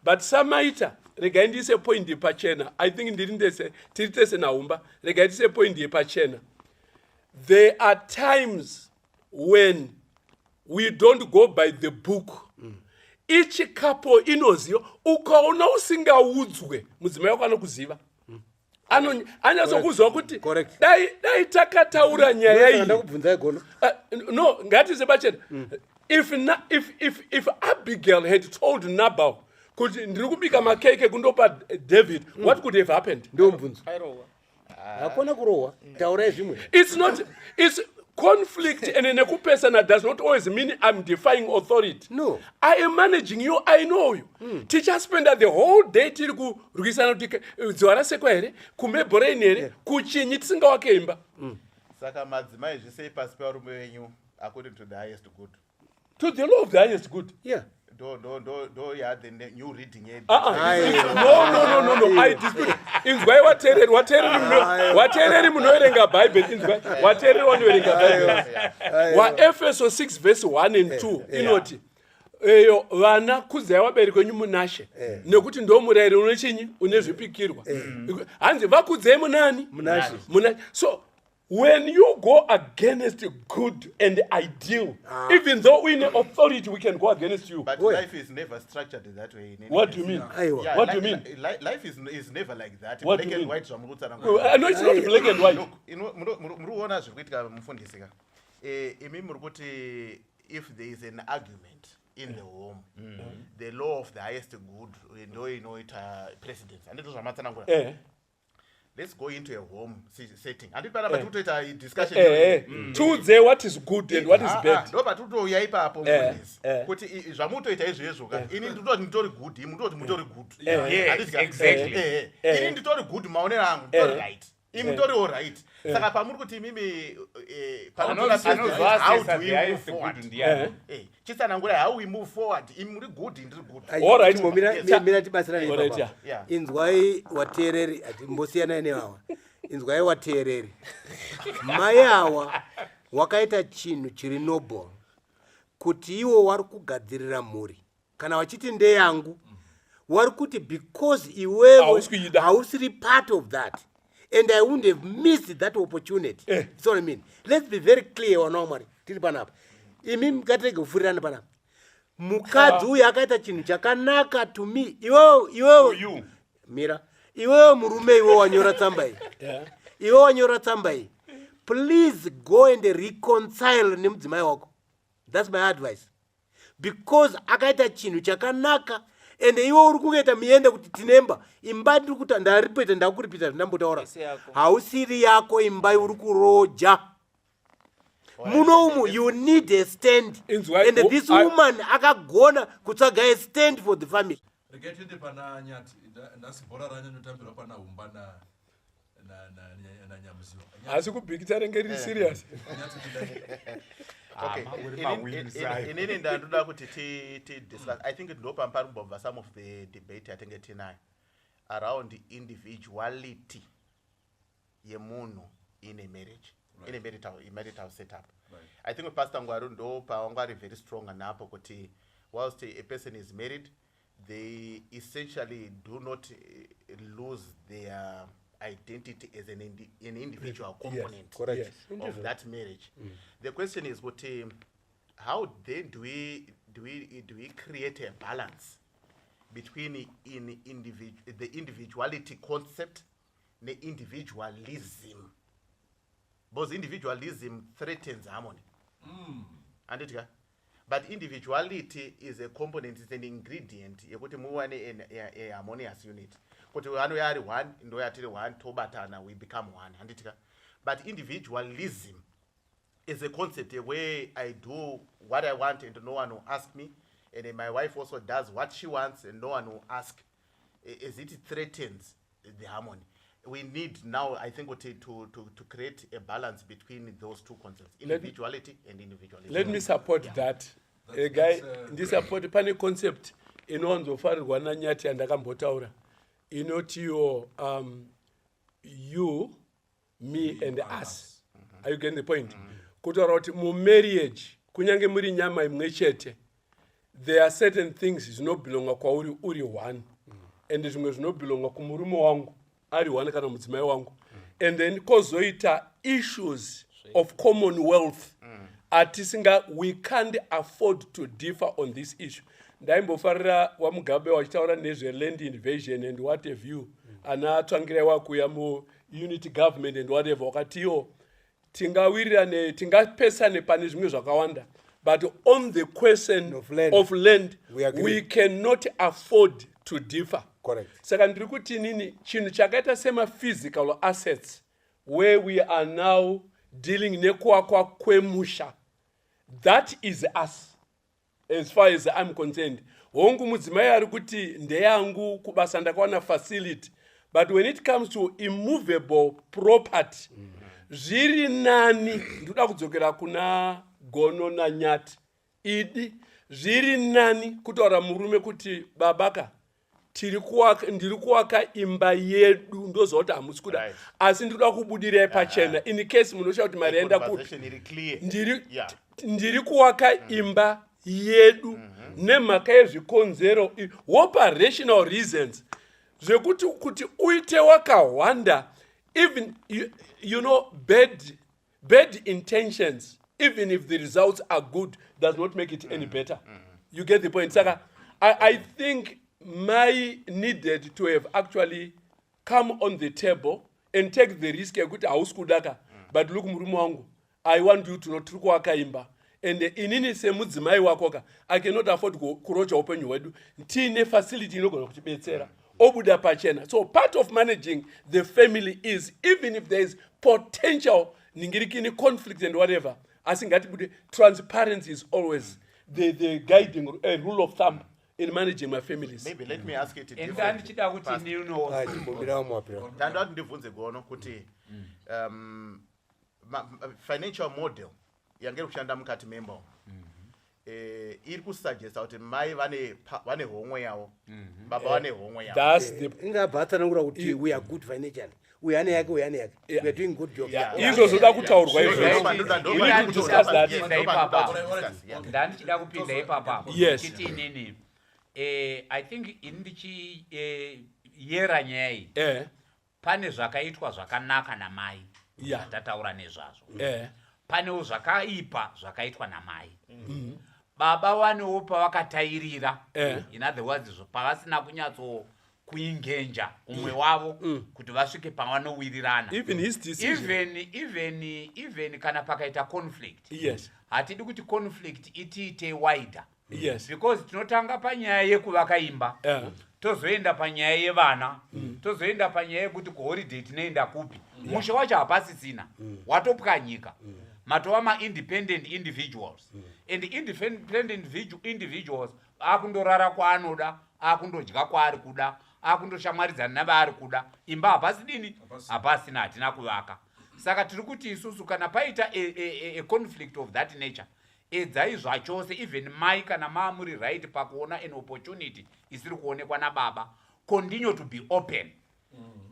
But samaita regaindise point pachena. I think tirite naumba regaindise point pachena. There are times when we don't go by the book. Each couple inozio ukaona usingaudzwe mudzimai wako anokuziva. Anyazokuzwa kuti dai takataura nyaya iyi. No, ngatize pachena. If Abigail had told Nabal kuti ndiri kubika makeke kundopa David, what could have happened? It's conflict and nekupesana does not always mean I'm defying authority. No. I am managing you, I know you. Teacher spend the whole day tiri kurwisana kuti dzwara sekwa here, kumbe brain here, kuchinyi tisinga wakeimba. Saka madzimai zvese pasi parume wenyu according to the highest good. To the law of the highest good. Yeah. Do yeah the new reading it. No. I dispute. Inzwai watereri munoerenga Bible. Inzwai watereri wanoerenga Bible. Wa Ephesus 6 verse 1 and 2 inoti eyo vana kuzaya wabereko wenyu munashe nekuti ndo murayiro unochinyi unezvipikirwa. Hanzi vakudzei munani? Munashe. So when you go against good and ideal, even though we in authority, we can go against you. But life is never structured that way. What do you mean? Yeah, what do you mean? Life is never like that. What black do you and mean? white. No, it's not black and white. Look, muruona zvikuitika mufundisika. Imi murukuti if there is an argument in the home, the law of the highest good, you know it precedence. And it was a let's go into a home setting. And if a discussion. Choose what is good and what is bad. No, but to yaipa hapo mfundisi. Kuti zvamuto ita izvezvo ini nditori good, imutori good. Yes, exactly. Ini nditori good maonera angu, nditori right. Imutori all right. Saka pamuri kuti mimi how do we move forward? Chisanangura how we move forward. Imuri good, ndiri good. All right. Mina tibasira ni inzwai watereri ati mbosiyana newawa. Inzwai watereri. Mayawa wakaita chinhu chiri noble. Kuti iwo wari kugadzirira muri. Kana wachiti ndeyangu wari kuti because iwewe hausiri part of that. And I wouldn't have missed that opportunity. That's what I mean. Let's be very clear on normally. Tiri panapa. Imi mkatege ufurirana panapa. Mukadzi uyu akaita chinhu chakanaka to me. Iwewe mira. Iwewe murume iwewe wanyora tsamba iyi. Iwewe wanyora tsamba iyi. Please go and reconcile nemudzimai wako. That's my advice. because akaita chinhu chakanaka ende iwe uri kungoita miende kuti tinemba imba ndiri kuti ndaripeta ndakuripita ndambotaura hausiri yako imba uri kuroja muno umu you need a stand and this woman akagona kutsvaga a stand for the family. Reketinde pana Nyati ndasi bhora ranya notambirwa pana Humba na Nyamuziwa. Asi kubhikita renge riri serious. Okay, inini ndandoda kuti ti discuss. I think ndopa mpari kubva some of the debate yatinge tinayo around individuality yemunhu in a marriage, in a marital setup. I think with Pastor Ngwaru ndopa wangwari very strong anapo kuti whilst a person is married, they essentially do not lose their identity as an individual component of that marriage. The question is, how then do we create a balance between the individuality concept and the individualism? Because individualism threatens harmony. But individuality is a component, it's an ingredient. A harmonious unit. Kuti wano yari one, ndo yatiri one, tobatana, we become one. But individualism is a concept where I do what I want and no one will ask me, and then my wife also does what she wants and no one will ask. As it threatens the harmony. We need now, I think, to create a balance between those two concepts, individuality and individualism. Let me support that. A guy, this support pani concept inowanzofarirwa naNyati andakambotaura. Inoti you, me, and us. Are you getting the point? Kutaura kuti mu marriage, kunyange muri nyama imwe chete, there are certain things zvinobhilonga kwauri uri one, and zvimwe zvinobhilonga kumurume wangu ari one kana mudzimai wangu. And then kozoita issues of commonwealth. We can't afford to differ on this issue. Ndaimbofarira wamugabe wachitaura nezve land invasion and what have you. Ana tsvangira wakuya mu unity government and whatever. Wakatiyo tingawirirane tingapesane pane zvimwe zvakawanda. But on the question of land we cannot afford to differ. Correct. Saka ndiri kuti nini chinhu chakaita sema physical assets where we are now dealing nekuwakwa kwemusha. That is us as far as I'm concerned. Hongu mudzimai ari kuti ndeyangu kubasa ndakawana facility. But when it comes to immovable property, zviri nani ndoda kudzokera kuna Gono na Nyati. Idi zviri nani kutaura murume kuti babaka ndiri kuwaka imba yedu ndozoti hamusi kuda asi ndiri kuda kubudira pachena in case munoshaura kuti mari yaenda kupi ndiri kuwaka imba yedu nemhaka yezvikonzero operational reasons zvekuti kuti uite wakawanda even you know bad intentions even if the results are good does not make it any better. You get the point. Saka I think Mai needed to have actually come on the table and take the risk yekuti hauskudaka but look murume wangu I want you to not kuwaka imba and inini semudzimai wakoka I cannot afford kurocha upenyu hwedu tine facility inogona kutibetsera obuda pachena. So part of managing the family is even if there is potential ningirikini conflict and whatever asingati kuti transparency is always the guiding rule of thumb in managing my families. Maybe let me ask it differently. Financial model yangeri kushanda mukati member iri kusuggesta kuti mai vane homwe yavo baba vane homwe yavo. That's the ingabhatsanangura kuti we are good financially. We are yake we are doing good job. Izvo zvoda kutaurwa izvo. We need to discuss that. Ndandichida kupinda ipapo. Yes. Chiti inini I think indichi yera nyai. Pane zvakaitwa zvakanaka namai. Tataura nezvazvo. Panewo zvakaipa zvakaitwa namai. Baba vanewo pavakatairira. In other words pavasina kunyatso kuingenja umwe wavo kuti vasvike pavanowirirana. Even his decision. Even kana pakaita conflict. Yes. Hatidi kuti conflict itiite wider. Yes. Because tinotanga panyaya yekuvaka imba, tozoenda panyaya yevana, tozoenda panyaya yekuti kuholiday tinoenda kupi. Musha wacho hapasisina, watopwanyika. Matova ma-independent individuals. And independent individuals akundorara kwaanoda, akundodya kwaari kuda, akundoshamwaridzana navaari kuda. Imba hapasidini, hapasina, hatina kuvaka. Saka tiri kuti isusu kana paita a conflict of that nature, edzai zvachose, even mai kana maamuri right pakuona an opportunity isiri kuonekwa nababa, continue to be open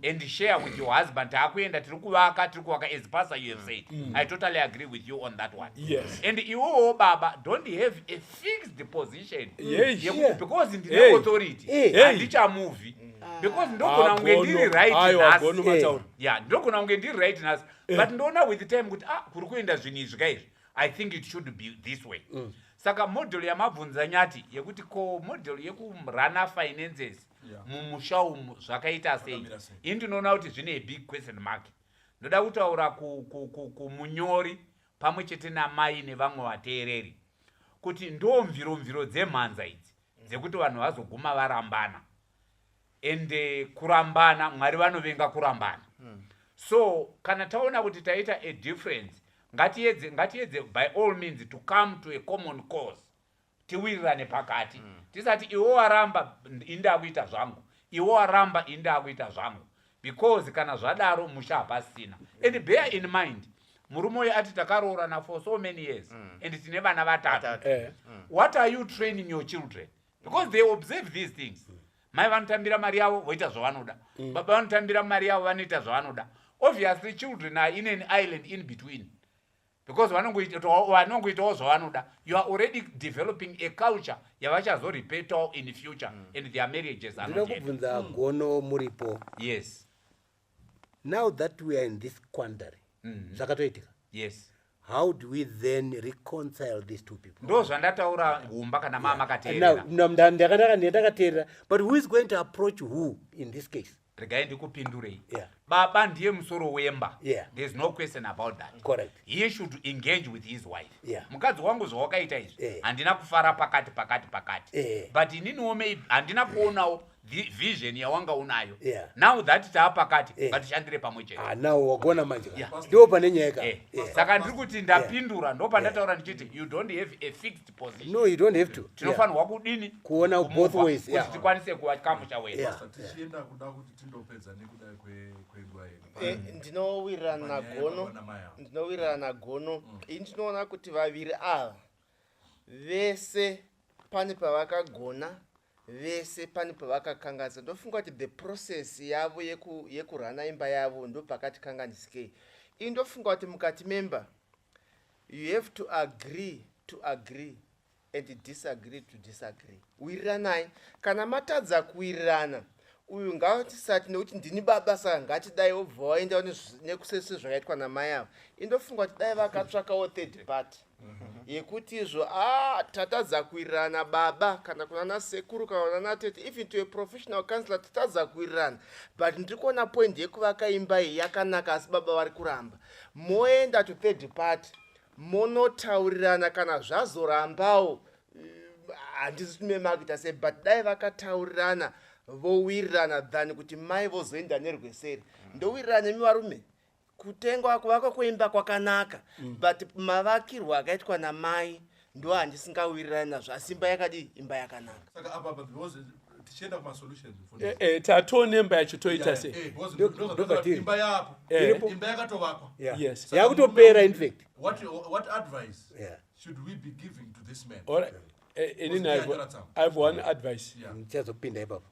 and share with your husband. Takuenda tiri kuvaka as pastor you have said. I totally agree with you on that one. Yes. And iwo baba don't have a fixed position. Yes. Because in the authority handicha movie. Because ndogona kunge ndiri right nas. Yeah, ndogona kunge ndiri right nas. But ndona with the time kuti kuri kuenda zvinhu izvi kaizvi, I think it should be this way. Saka model yamabvunza Nyati yekuti ko model yekurana finances mumusha umu zvakaita sei, ini ndinoona kuti zvine big question mark. Ndoda kutaura kumunyori pamwe chete namai nevamwe vateereri kuti ndo mviro dzemhanza idzi dzekuti vanhu vazoguma varambana. Ende kurambana, Mwari vanovenga kurambana. So kana taona kuti taita a difference, ngatiedze by all means to come to a common cause. Tiwirirane pakati. Tisati iwo waramba inda kuita zvangu, iwo waramba inda kuita zvangu. Because kana zvadaro musha hapasina. And bear in mind, murume uyu ati takaroorana for so many years and tine vana vatatu. What are you training your children? Because they observe these things. Mai vanotambira mari yavo voita zvavanoda, baba vanotambira mari yavo vanoita zvavanoda. Obviously children are in an island in between. Because vanongoitawo zvavanoda. You are already developing a culture yavachazoripetawo in the future and their marriages are not yet. Ndinokubvunza gono muripo. Yes. Now that we are in this quandary, zvakatoitika. Yes. How do we then reconcile these two people? Ndo zvandataura gumba kana mama kateerera. Ndakateerera. But who is going to approach who in this case? Regai ndikupindurei. Yeah. Baba ndiye musoro wemba. Yeah. There's no question about that. Correct. He should engage with his wife. Yeah. Mukadzi wangu zvawakaita izvi. Handina kufara pakati. But ininiwo handina kuonawo vision yawanga unayo. Yeah. Now that taapakati, ngatishandire pamwe chete. Now wagona manje. Ndo pane nyaya. Saka ndiri kuti ndapindura, ndo pandataura ndichiti you don't have a fixed position. No, you don't have to. Tinofanirwa kudini? Kuona both ways. Kuti tikwanise kuva kamusha wedu. Tichienda kuda kuti tindopedza nekuda kwenguva yedu. Ndinowirirana nagono. Ini ndinoona kuti vaviri ava vese pane pavakagona, vese pane pavakakanganisa. Ndofunga kuti the process yavo yekurana imba yavo ndo pakatikanganisikei. Ini ndofunga kuti mukati memba you have to agree and disagree to disagree. Wiriranai. Kana matadza kuwirirana, uyu ngatisati nekuti ndini baba saka ngatidai obva waenda nekusese zvakaitwa namai avo. Indofunga kuti dai vakatsvakawo third party yekuti izvo tatadza kuwirirana baba kana kunana sekuru kana kunana tete, even to a professional counselor tatadza kuwirirana, but ndiri kuona point yekuvaka imba iyi yakanaka asi baba vari kuramba. Moenda to third party monotaurirana, kana zvazorambawo handisi tumemakuita sei, but dai vakataurirana vowirirana than kuti mai vozoenda nerweseri. Ndowirirana nemi varume kutengwa kuvakwa kweimba kwakanaka, but mavakirwo akaitwa namai ndo handisingawirirani nazvo, asi imba yakadi imba yakanaka. Saka apa because tichienda kuma solutions tatoona imba yacho toita sei. Imba yapo. Imba yakatovakwa. Yes. Yakutopera in fact. What advice should we be giving to this man? All right. I have one advice. Tichazopinda ipapo.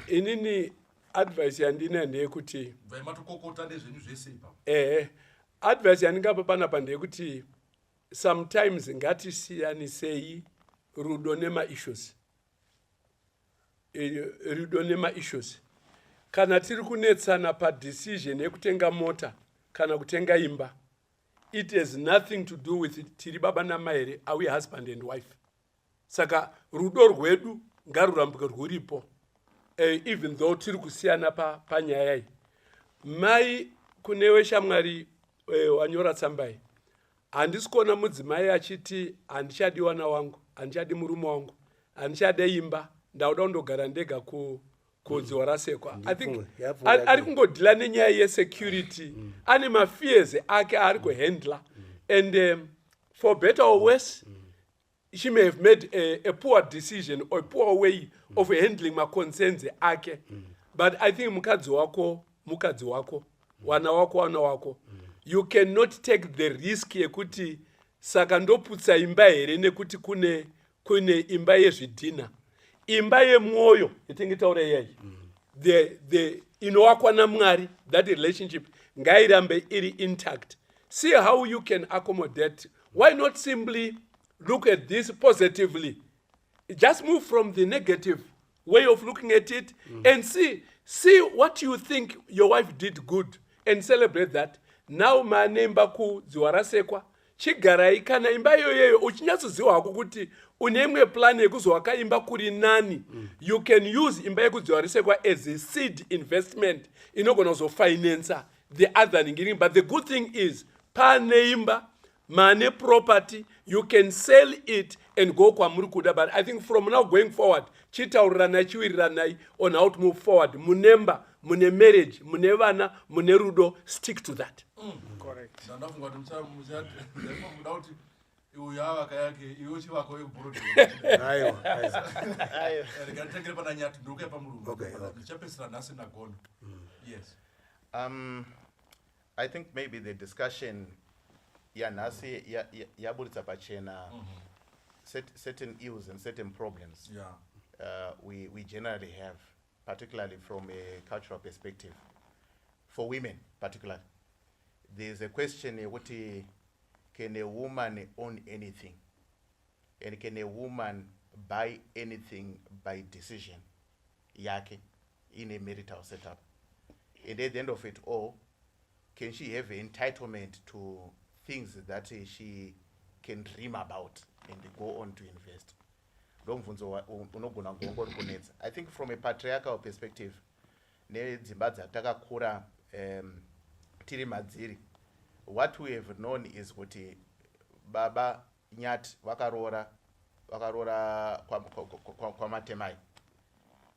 Inini advice yandina ndeyekuti vaimatokokota nezvenyu zvese ipapo. Advice yandingapa panapa ndeyekuti sometimes ngatisiyanisei rudo nema-issues. Rudo nema-issues. Kana tiri kunetsana padecision yekutenga mota kana kutenga imba, it has nothing to do with tiri baba namai here, are we husband and wife. Saka rudo rwedu ngarurambuke rwuripo. Even though tiri kusiyana panyaya iyi. Mai kunewe shamwari wanyora tsambai. handisi kuona mudzimai achiti handichadi wana wangu, handichadi murume wangu, handichada imba, ndauda kundogara ndega kudziwa rasekwa. I think ari kungodhila nenyaya yesecurity, ane mafears ake ari kuhandla, and for better or worse, she may have made a poor decision or a poor way of handling my concerns ake. But I think mukadzi wako, wana wako, you cannot take the risk yekuti saka ndoputsa imba here nekuti kune imba yezvidhina. Imba yemwoyo yatingitaura iyai, the inowakwa naMwari, that relationship ngairambe iri intact. See how you can accommodate. Why not simply look at this positively? Just move from the negative way of looking at it and see what you think your wife did good and celebrate that. Now manemba kudziwa rasekwa, chigarai kana imba yoyeyo uchinyatsoziwa hako kuti unemwe plan yekuzowaka imba kuri nani. You can use imba yekudziwa rasekwa as a seed investment inogona kuzofinance the other ningiri. But the good thing is pane imba, mane property, you can sell it and go kwa murikuda. But I think from now going forward, chitauranai chiwiranai on how to move forward. Munemba, mune marriage, mune vana, mune rudo, stick to that. Correct. Yes. I think maybe the discussion nasi yaburitsa pachena certain ills and certain problems we generally have, particularly from a cultural perspective. For women, particularly, there's a question: can a woman own anything, and can a woman buy anything by decision, yake, in a marital setup? And at the end of it all, can she have entitlement to things that she can dream about and go on to invest? I think from a patriarchal perspective, what we have known is kuti baba nyati vakarora kwa matemai.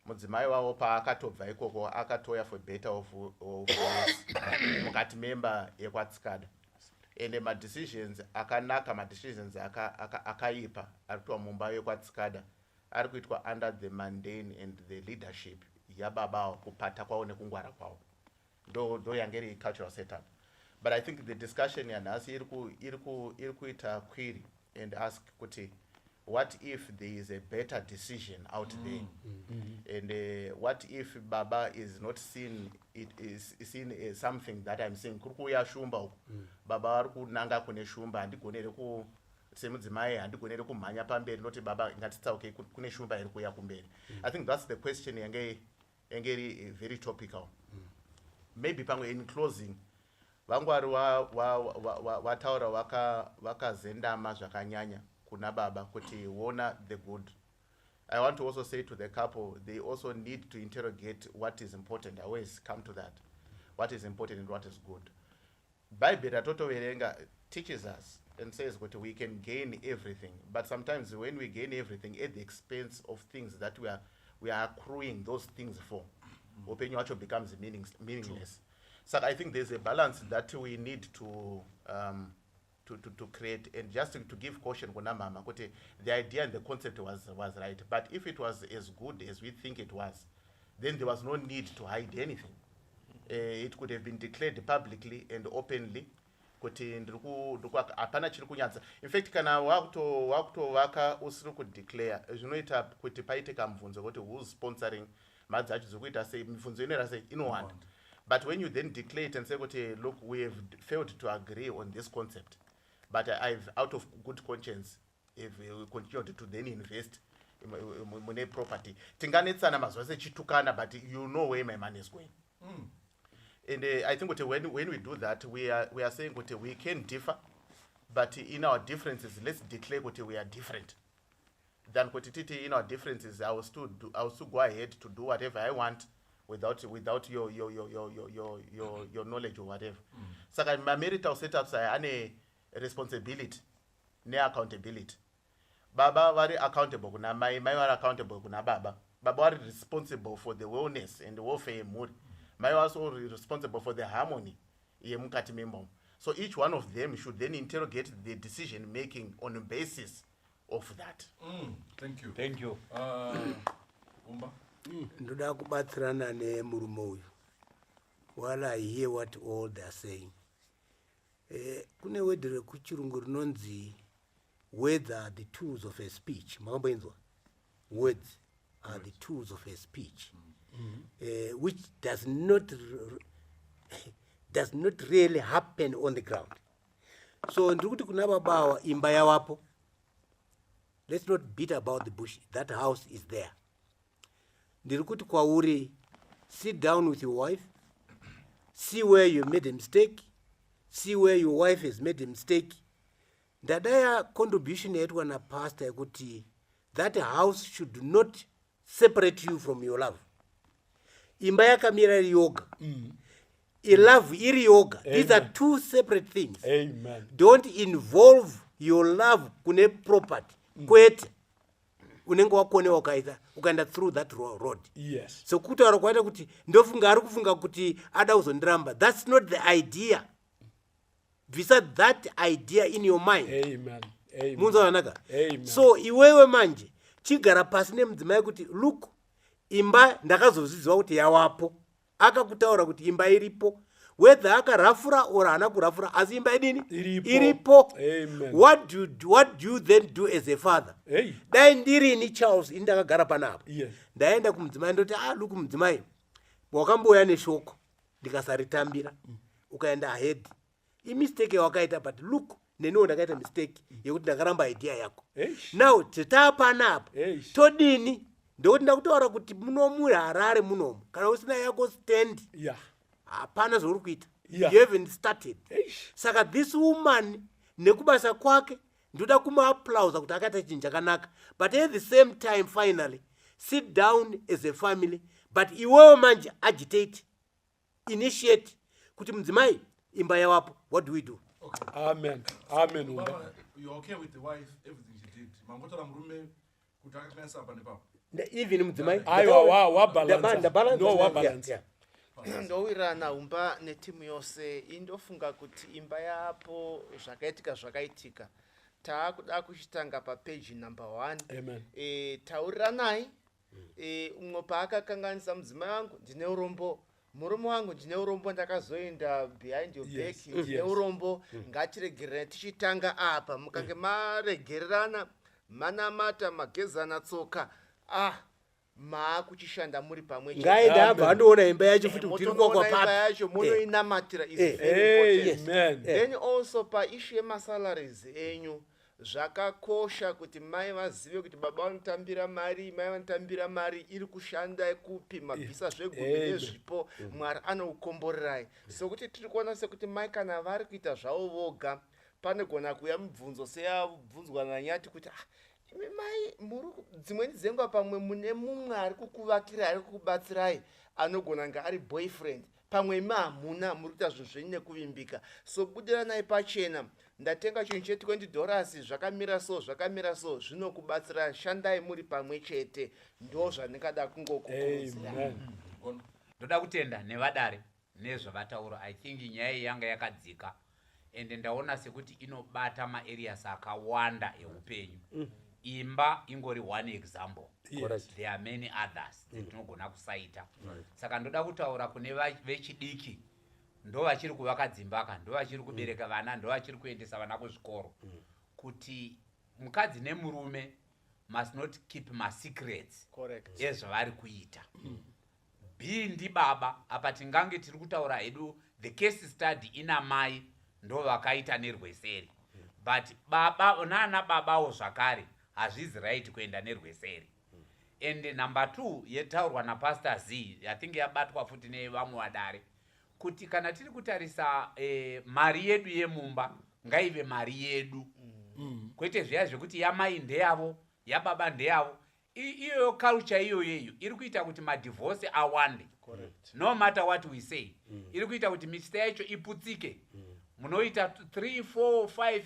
Mudzimai wavo paakatobva ikoko akatoya for better of mukati member yekwatsikada. And my decisions akanaka, my decisions akaipa arikuitwa mumba yekwatsikada arikuitwa under the mundane and the leadership yababa kupata kwao nekungwara kwao. Do yangeri cultural setup. But I think the discussion yanasi irikuita query and ask kuti, what if there is a better decision out there? And what if baba is not seen, it is seen as something that I'm saying kurukuya shumba baba ariku nanga kune shumba andigonere ku semudzimai andigonere kumhanya pamberi noti baba ngatitsauke kune shumba iri kuya kumberi. I think that's the question yangeri very topical. Maybe pamwe in closing vangwari wataura wakazendama zvakanyanya kuna baba kuti wona the good. I want to also say to the couple, they also need to interrogate what is important. I always come to that. What is important and what is good. Bible Toto Verenga teaches us and says that we can gain everything. But sometimes when we gain everything at the expense of things that we are accruing those things for, open actually becomes meaningless. So I think there's a balance that we need to create, and just to give caution, the idea and the concept was right. But if it was as good as we think it was, then there was no need to hide anything. It could have been declared publicly and openly. In fact, kana wakutovaka usiri kudeclare zvinoita kuti paite kamubvunzo kuti who's sponsoring madzi acho zvokuita sei mibvunzo inoita sei inowanda. But when you then declare it and say, look, we have failed to agree on this concept, but I've, out of good conscience, if we continue to then invest in property, but you know where my money is going. And I think when we do that, we are saying we can differ, but in our differences, let's declare we are different. Then in our differences, I will still go ahead to do whatever I want without your knowledge or whatever. So my marital setups are responsibility ne-accountability. Baba vari accountable kuna mai, mai vari accountable kuna baba. Baba vari responsible for the wellness and the welfare yemhuri. Mai also responsible for the harmony yemukati membomo. So each one of them should then interrogate the decision making on the basis of that. Thank you. Thank you. Umba. Ndoda kubatsirana nemurume uyu. While I hear what all they are saying. Kune word rekuchirungu rinonzi words are the tools of a speech. Makamboinzwa? Words are the tools of a speech. Which does not really happen on the ground. So ndikuti kuna babawa imba yawapo. Let's not beat about the bush. That house is there. Ndirikuti kwauri, sit down with your wife, see where you made a mistake, see where your wife has made a mistake. Ndadaya contribution yetu na pastor yekuti that house should not separate you from your love. Imba yakamira yoga. Love iri yoga. These are two separate things. Amen. Don't involve your love kune property. Kwete. Unenge wakonewa ukaenda through that road. Yes. So kutaura kwaita kuti ndofunga ari kufunga kuti ada uzondiramba. That's not the idea. Visa that idea in your mind. Amen. Amen. Munzo wanaka. Amen. So iwewe manje chigara pasi nemudzimai kuti look, imba ndakazozidziwa kuti yawapo. Akakutaura kuti imba iripo. Whether akarafura or hana kurafura, asi imba idini? Iripo. Amen. What do you then do as a father? Hey. Dai ndiri ni Charles indakagara panapo. Yes. Ndaenda kumudzimai ndoti look mudzimai. Wakamboya neshoko ndikasaritambira. Ukaenda ahead. Mistake wakaita but look neniwo ndakaita mistake yekuti ndakaramba idea yako. Now titapanapo. Todini ndoti ndakutaura kuti munomu Harare munomu kana usina yako stand. Yeah. Hapana zvauri kuita. Yeah. You haven't started. Saka this woman nekubasa kwake ndoda kuma-applause kuti akaita chinhu chakanaka. But at the same time finally sit down as a family but iwewe manje agitate, initiate kuti mudzimai imba yawapo. What do we do? Okay. Amen. Amen. Baba, you're okay with the wife, everything she did. Mangotora murume kuti akakanisa apa nepapo. Even mudzimai. Aiwa wa balance. No wa balance. Ndowirana umba netimu yose indofunga kuti imba yapo zvakaitika taakuda kuchitanga papeji number 1. Amen. Tauriranai umwe paakakanganisa mudzimai wangu ndine urombo, murume wangu ndine urombo, ndakazoenda behind your back ndine urombo, ngatiregererane tichitanga apa. Mukange maregererana manamata magezana tsoka maakuchishanda muri pamwe chete. Ngaenda abva andoona imba yacho futi kuti iri kwa imba yacho munoinamatira is very important. Amen. Then also paishu yemasalaries enyu zvakakosha kuti mai vazive kuti baba vanotambira mari, mai vanotambira mari, iri kushanda kupi, mabhisa zvegumi nezvipo, Mwari anoukomborerai. Sokuti tiri kuona sekuti mai kana vari kuita zvavo voga, panogona kuuya mibvunzo seyabvunzwa naNyati kuti mai dzimweni dzenguva pamwe mune mumwe ari kukuvakirai, ari kukubatsirai, anogona nga ari boyfriend, pamwe hamuna, muri kuita zvinhu zvenyu nekuvimbika. So budiranai pachena, ndatenga chinhu che$20, zvakamira so, zvinokubatsirai, shandai muri pamwe chete. Ndo zvandingada kungokukurudzira. Ndoda kutenda nevadare nezvavataura. I think nyaya yanga yakadzika ende ndaona sekuti inobata maareas akawanda eupenyu. Imba ingori one example. There are many others tinogona kusaita. Saka ndoda kutaura kune vechidiki, ndo vachiri kuvaka dzimbaka, ndo vachiri kubereka vana, ndo vachiri kuendesa vana kuzvikoro, kuti mukadzi nemurume must not keep my secrets ezvavari kuita. Ndi baba apa tingange tiri kutaura hedu the case study ina mai ndo vakaita nerweseri, but baba nana babawo zvakare hazvizi right kuenda nerweseri. And number 2 yetaurwa naPastor Z, I think yabatwa futi nevamwe vadare, kuti kana tiri kutarisa mari yedu yemumba ngaive mari yedu. Kwete zviya zvekuti yamai ndeyavo, yababa ndeyavo. Iyo culture iyoyo iri kuita kuti madivorce awande. No matter what we say. Iri kuita kuti misita yacho iputsike. munoita 3, 4, 5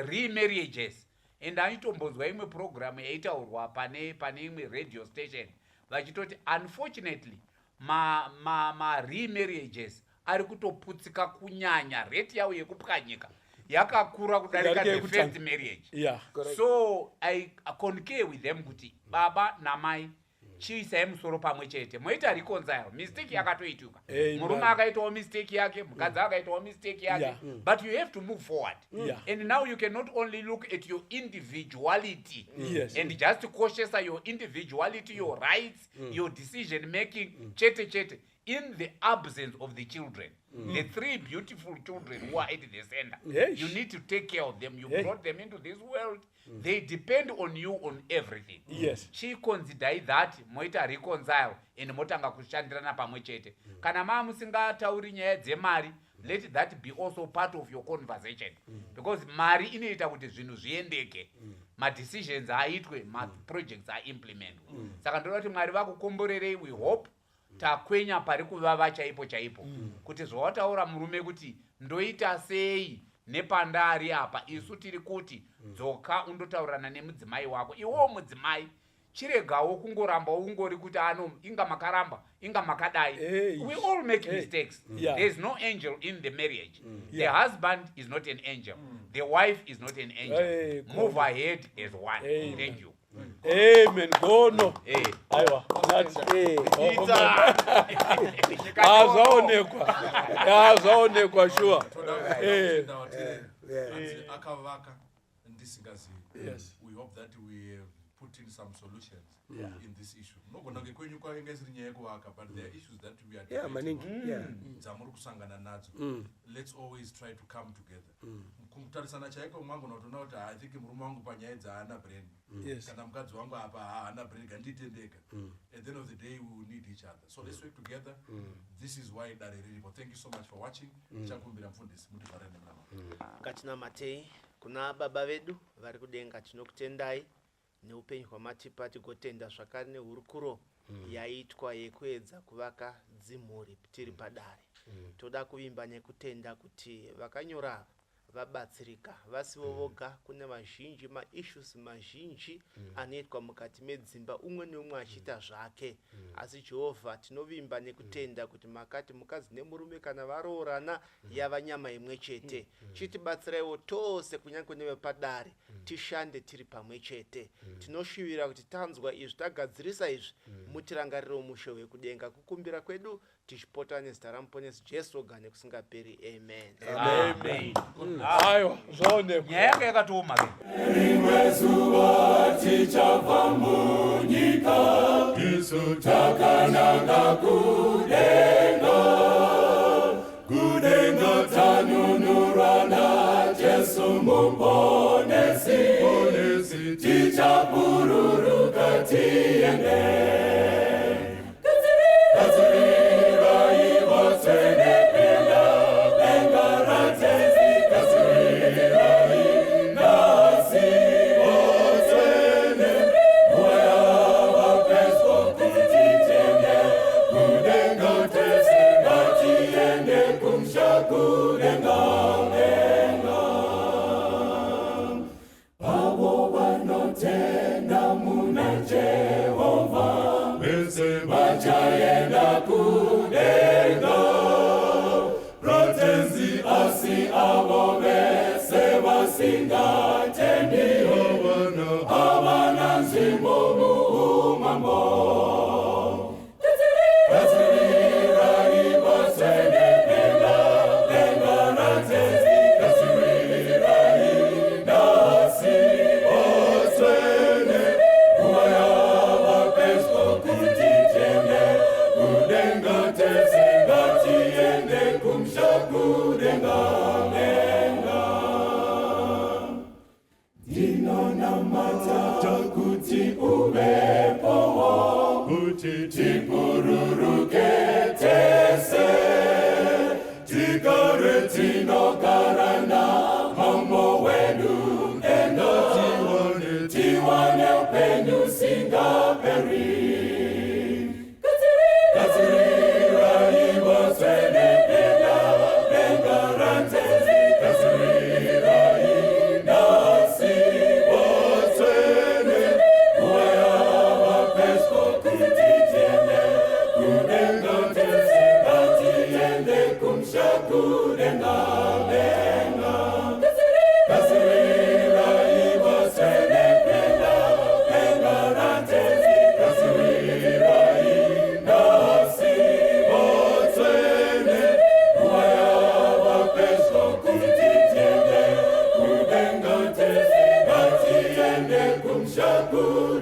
remarriages. And aitombodzwa imwe program yaitaurwa pane imwe radio station vachitoti unfortunately ma remarriages ari kutoputsika kunyanya, rate yawo yekupwanyika yakakura kudarika the first marriage. Yeah. So I concur with them kuti baba namai chiisai musoro pamwe chete, moita reconcile. Mistake yakatoituka, murume akaitawo mistake yake, mukadzi akaitawo mistake yake, but you have to move forward. And now you cannot only look at your individuality and just cautious your individuality, your rights, your decision making, chete in the absence of the children. The 3 beautiful children who are at the center, you need to take care of them. You brought them into this world. They depend on you on everything. She consider that moita reconcile and motanga kushandirana pamwe chete. Kana mama musingatauri nyaya dzemari, let that be also part of your conversation. Because mari inoita kuti zvinhu zviendeke. Ma decisions aitwe, ma projects are implemented. Saka ndinoda kuti Mwari vakukomborerei, we hope takwenya pari kuvava chaipo kuti zvawataura murume kuti ndoita sei nepandari apa, isu tiri kuti dzoka undotaurana nemudzimai wako. Iwo mudzimai chiregawo kungoramba ungori kuti inga makaramba, inga makadai. We all make mistakes. There is no angel in the marriage. The husband is not an angel. The wife is not an angel. Move ahead as one. Thank you. Amen. Go no. Aiwa. Azaonekwa sure. Akavaka Ndisingazivi. Yes. We hope that we put in some solutions in this issue. No gonna get kwenyu kwa ingezi nyeko waka, but there are issues that we are zamuru kusangana nazo. Let's always try to come together. Kumtarisana chaiko mwangu notona kuti I think murume wangu panyaya dzaana brain. Kana mukadzi wangu apa haana brain kanditendeka. At the end of the day we will need each other. So let's work together. This is why Dare Ripo. Thank you so much for watching. Chakumbira mfundisi mutivarene mama. Katina Matei, kuna baba vedu vari kudenga tinokutendai neupenyu hwamatipa tigotenda zvakare nehurukuro yaitwa yekuedza kuvaka dzimhuri tiri Padare. Toda kuvimba nekutenda kuti vakanyora vabatsirika vasivo voga. Kune mazhinji maissues mazhinji anoitwa mukati medzimba, umwe neumwe achiita zvake. Asi Jehovha tinovimba nekutenda kuti makati mukadzi nemurume kana varoorana yava nyama imwe chete. Chitibatsiraiwo tose kunyange nevePadare tishande tiri pamwe chete. Tinoshuvira kuti tanzwa izvi tagadzirisa izvi mutirangariro mushe wekudenga. Kukumbira kwedu tichipota nezita ramuponesi Jesu oga nekusingaperi. Amen. Amen. Aiwa, zvaonekwa. Nyaya yake yakatoma ke. Rimwe zuva tichabva munyika, isu takananga kudenga tanunurwa naJesu muponesi, tichapururuka tiende. Avo vanotenda muna Jehovah. shaku